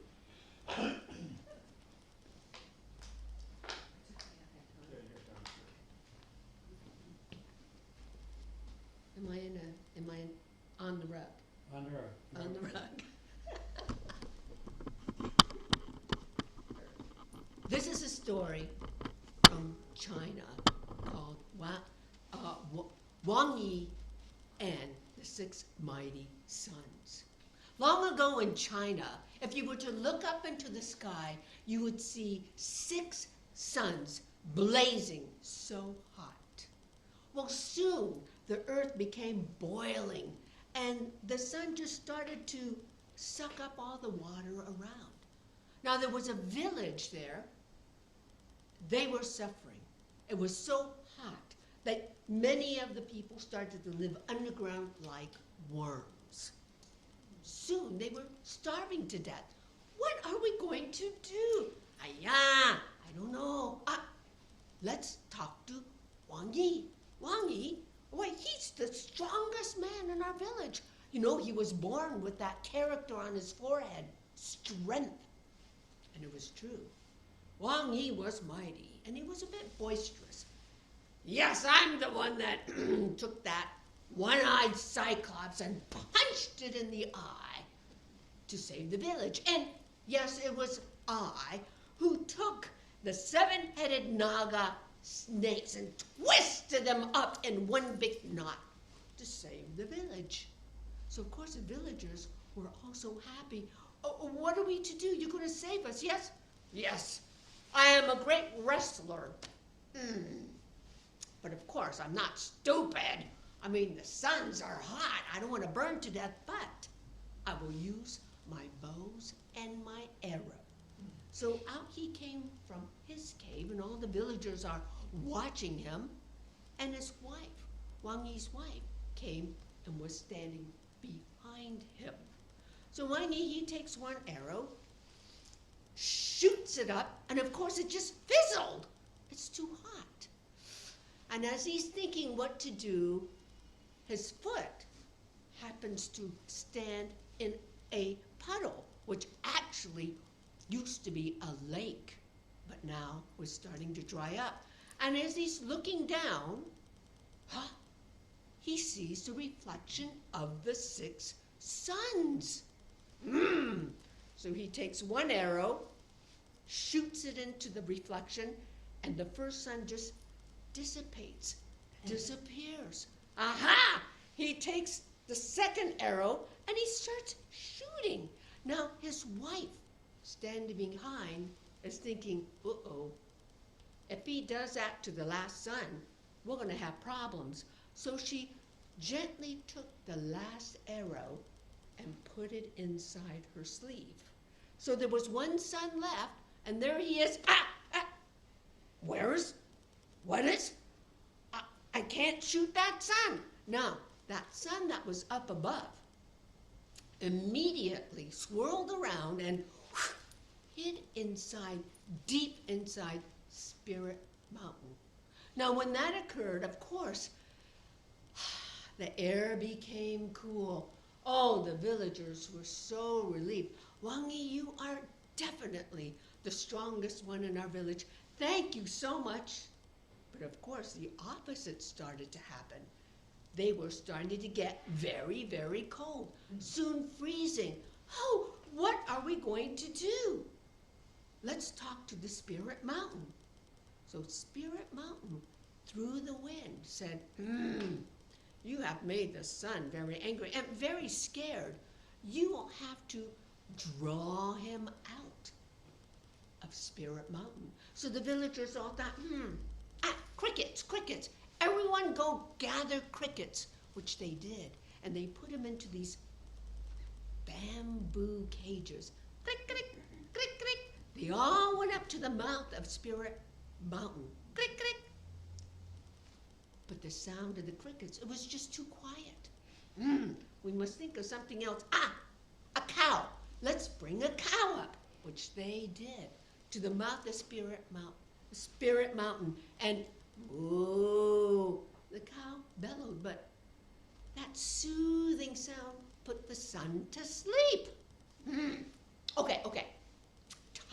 Am I on the rug? On her. On the rug. This is a story from China called Wang Yi and the Six Mighty Suns. Long ago in China, if you were to look up into the sky, you would see 6 suns blazing so hot. Well, soon the earth became boiling and the sun just started to suck up all the water around. Now there was a village there. They were suffering. It was so hot that many of the people started to live underground like worms. Soon they were starving to death. What are we going to do? I don't know. Let's talk to Wang Yi. Wang Yi, why, he's the strongest man in our village. You know, he was born with that character on his forehead, strength. And it was true. Wang Yi was mighty, and he was a bit boisterous. Yes, I'm the one that took that one-eyed cyclops and punched it in the eye to save the village. And yes, it was I who took the 7-headed Naga snakes and twisted them up in one big knot to save the village. So of course the villagers were also happy. Oh, what are we to do? You're going to save us, yes? Yes, I am a great wrestler. But of course I'm not stupid. I mean, the suns are hot. I don't want to burn to death, but I will use my bows and my arrow. So out he came from his cave, and all the villagers are watching him. And his wife, Wang Yi's wife, came and was standing behind him. So Wang Yi, he takes one arrow, shoots it up, and of course it just fizzled. It's too hot. And as he's thinking what to do, his foot happens to stand in a puddle, which actually used to be a lake, but now was starting to dry up. And as he's looking down, he sees the reflection of the 6 suns. So he takes one arrow, shoots it into the reflection, and the first sun just dissipates, disappears. Aha! He takes the second arrow and he starts shooting. Now his wife, standing behind, is thinking, uh-oh, if he does that to the last sun, we're going to have problems. So she gently took the last arrow and put it inside her sleeve. So there was one sun left, and there he is. What is? I can't shoot that sun. Now, that sun that was up above immediately swirled around and hid inside, deep inside Spirit Mountain. Now, when that occurred, of course, the air became cool. Oh, the villagers were so relieved. Wang Yi, you are definitely the strongest one in our village. Thank you so much. But of course, the opposite started to happen. They were starting to get very, very cold, soon freezing. Oh, what are we going to do? Let's talk to the Spirit Mountain. So Spirit Mountain, through the wind, said, you have made the sun very angry and very scared. You will have to draw him out of Spirit Mountain. So the villagers all thought, crickets. Everyone go gather crickets, which they did. And they put them into these bamboo cages. Click, click, click, click. They all went up to the mouth of Spirit Mountain. Click, click. But the sound of the crickets, it was just too quiet. We must think of something else. A cow. Let's bring a cow up, which they did, to the mouth of Spirit Mountain. And ooh, the cow bellowed, but that soothing sound put the sun to sleep. Okay.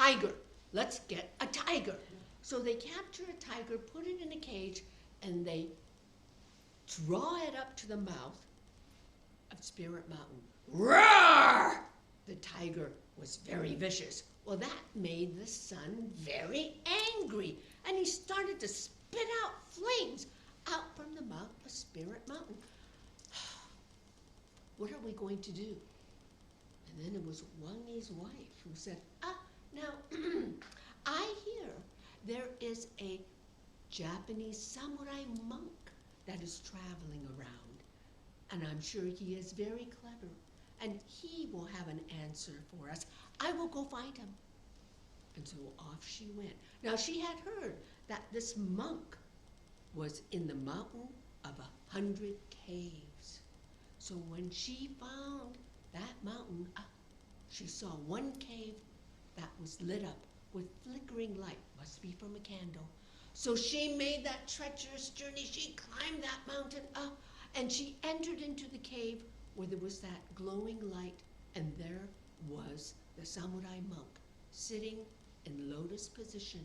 tiger. Let's get a tiger. So they capture a tiger, put it in a cage, and they draw it up to the mouth of Spirit Mountain. Roar! The tiger was very vicious. Well, that made the sun very angry, and he started to spit out flames out from the mouth of Spirit Mountain. What are we going to do? And then it was Wang Yi's wife who said, now, I hear there is a Japanese samurai monk that is traveling around, and I'm sure he is very clever, and he will have an answer for us. I will go find him. And so off she went. Now she had heard that this monk was in the mountain of 100 caves. So when she found that mountain, she saw one cave that was lit up with flickering light, must be from a candle. So she made that treacherous journey. She climbed that mountain up, and she entered into the cave where there was that glowing light, and there was the samurai monk sitting in lotus position.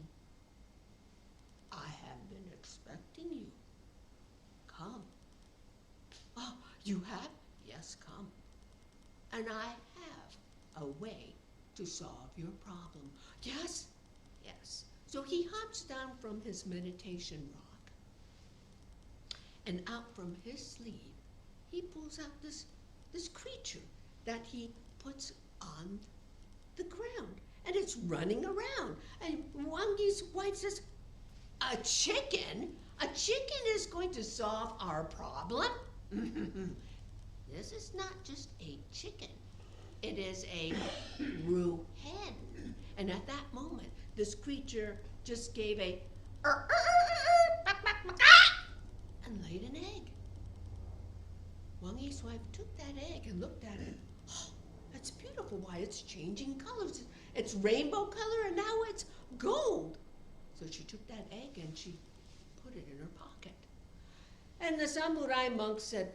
I have been expecting you. Come. Oh, you have? Yes, come. And I have a way to solve your problem. Yes? Yes. So he hops down from his meditation rock, and out from his sleeve, he pulls out this creature that he puts on the ground, and it's running around. And Wang Yi's wife says, a chicken? A chicken is going to solve our problem? This is not just a chicken. It is a Ru hen. And at that moment, this creature just gave a and laid an egg. Wang Yi's wife took that egg and looked at it. Oh, that's beautiful. Why, it's changing colors. It's rainbow color, and now it's gold. So she took that egg and she put it in her pocket. And the samurai monk said,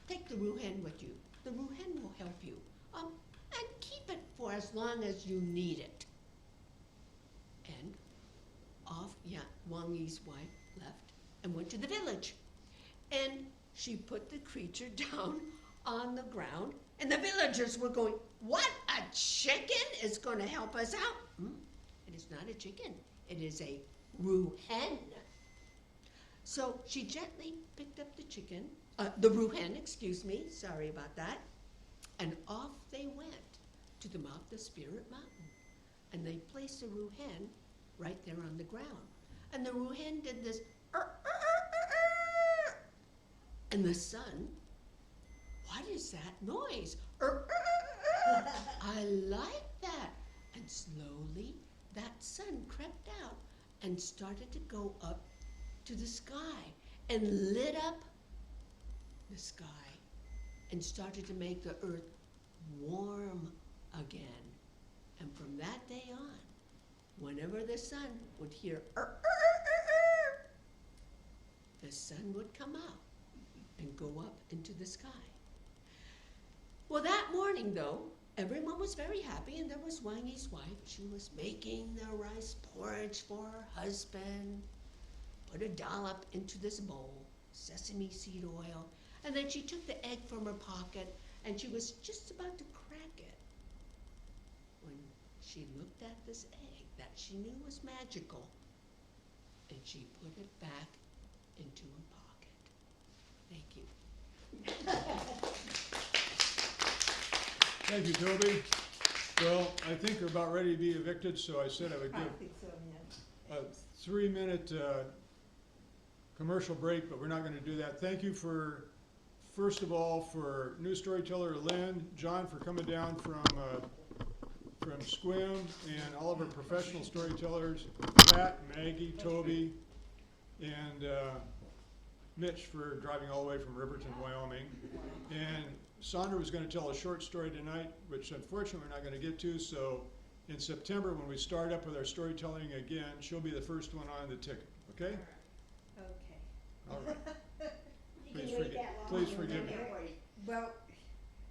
take the Ru hen with you. The Ru hen will help you. And keep it for as long as you need it. And off, Wang Yi's wife left and went to the village. And she put the creature down on the ground, and the villagers were going, what, a chicken is going to help us out? It is not a chicken. It is a Ru hen. So she gently picked up the chicken, the Ru hen, excuse me, sorry about that, and off they went to the mouth of Spirit Mountain. And they placed the Ru hen right there on the ground. And the Ru hen did this, and the sun, what is that noise? I like that. And slowly that sun crept out and started to go up to the sky and lit up the sky and started to make the earth warm again. And from that day on, whenever the sun would hear the sun would come out and go up into the sky. Well, that morning, though, everyone was very happy, and there was Wang Yi's wife. She was making the rice porridge for her husband, put a dollop into this bowl, sesame seed oil, and then she took the egg from her pocket, and she was just about to crack it when she looked at this egg that she knew was magical, and she put it back into her pocket. Thank you. Thank you, Toby. Well, I think we're about ready to be evicted, so I said I would give a 3-minute commercial break, but we're not going to do that. Thank you for, first of all, for new storyteller Lynn, John for coming down from Squim, and all of our professional storytellers, Pat, Maggie, Toby, and Mitch for driving all the way from Riverton, Wyoming. And Sandra was going to tell a short story tonight, which unfortunately we're not going to get to, so in September when we start up with our storytelling again, she'll be the first one on the ticket, okay? Okay. All right. You Please can wait forgive- that long. please forgive me. Well,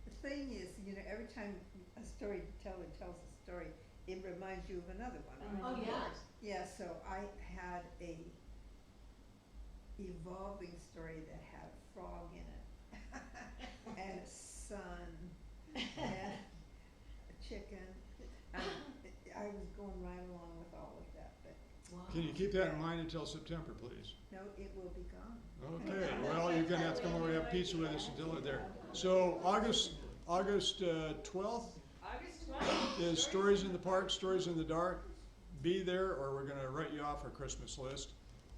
the thing is, every time a storyteller tells a story, it reminds you of another one. Oh, yeah. Yeah, so I had a evolving story that had a frog in it, and a sun, and a chicken. I was going right along with all of that, but Wow. Can you keep that in mind until September, please? no, it will be gone. Okay, well, you're gonna have to come over and have pizza with us until they're there. So August 12th is Stories in the Park, Stories in the Dark. Be there, or we're gonna write you off our Christmas list.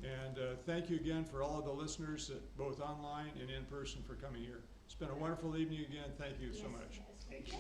And thank you again for all of the listeners, that both online and in person, for coming here. It's been a wonderful evening again. Thank you so much. Thank you.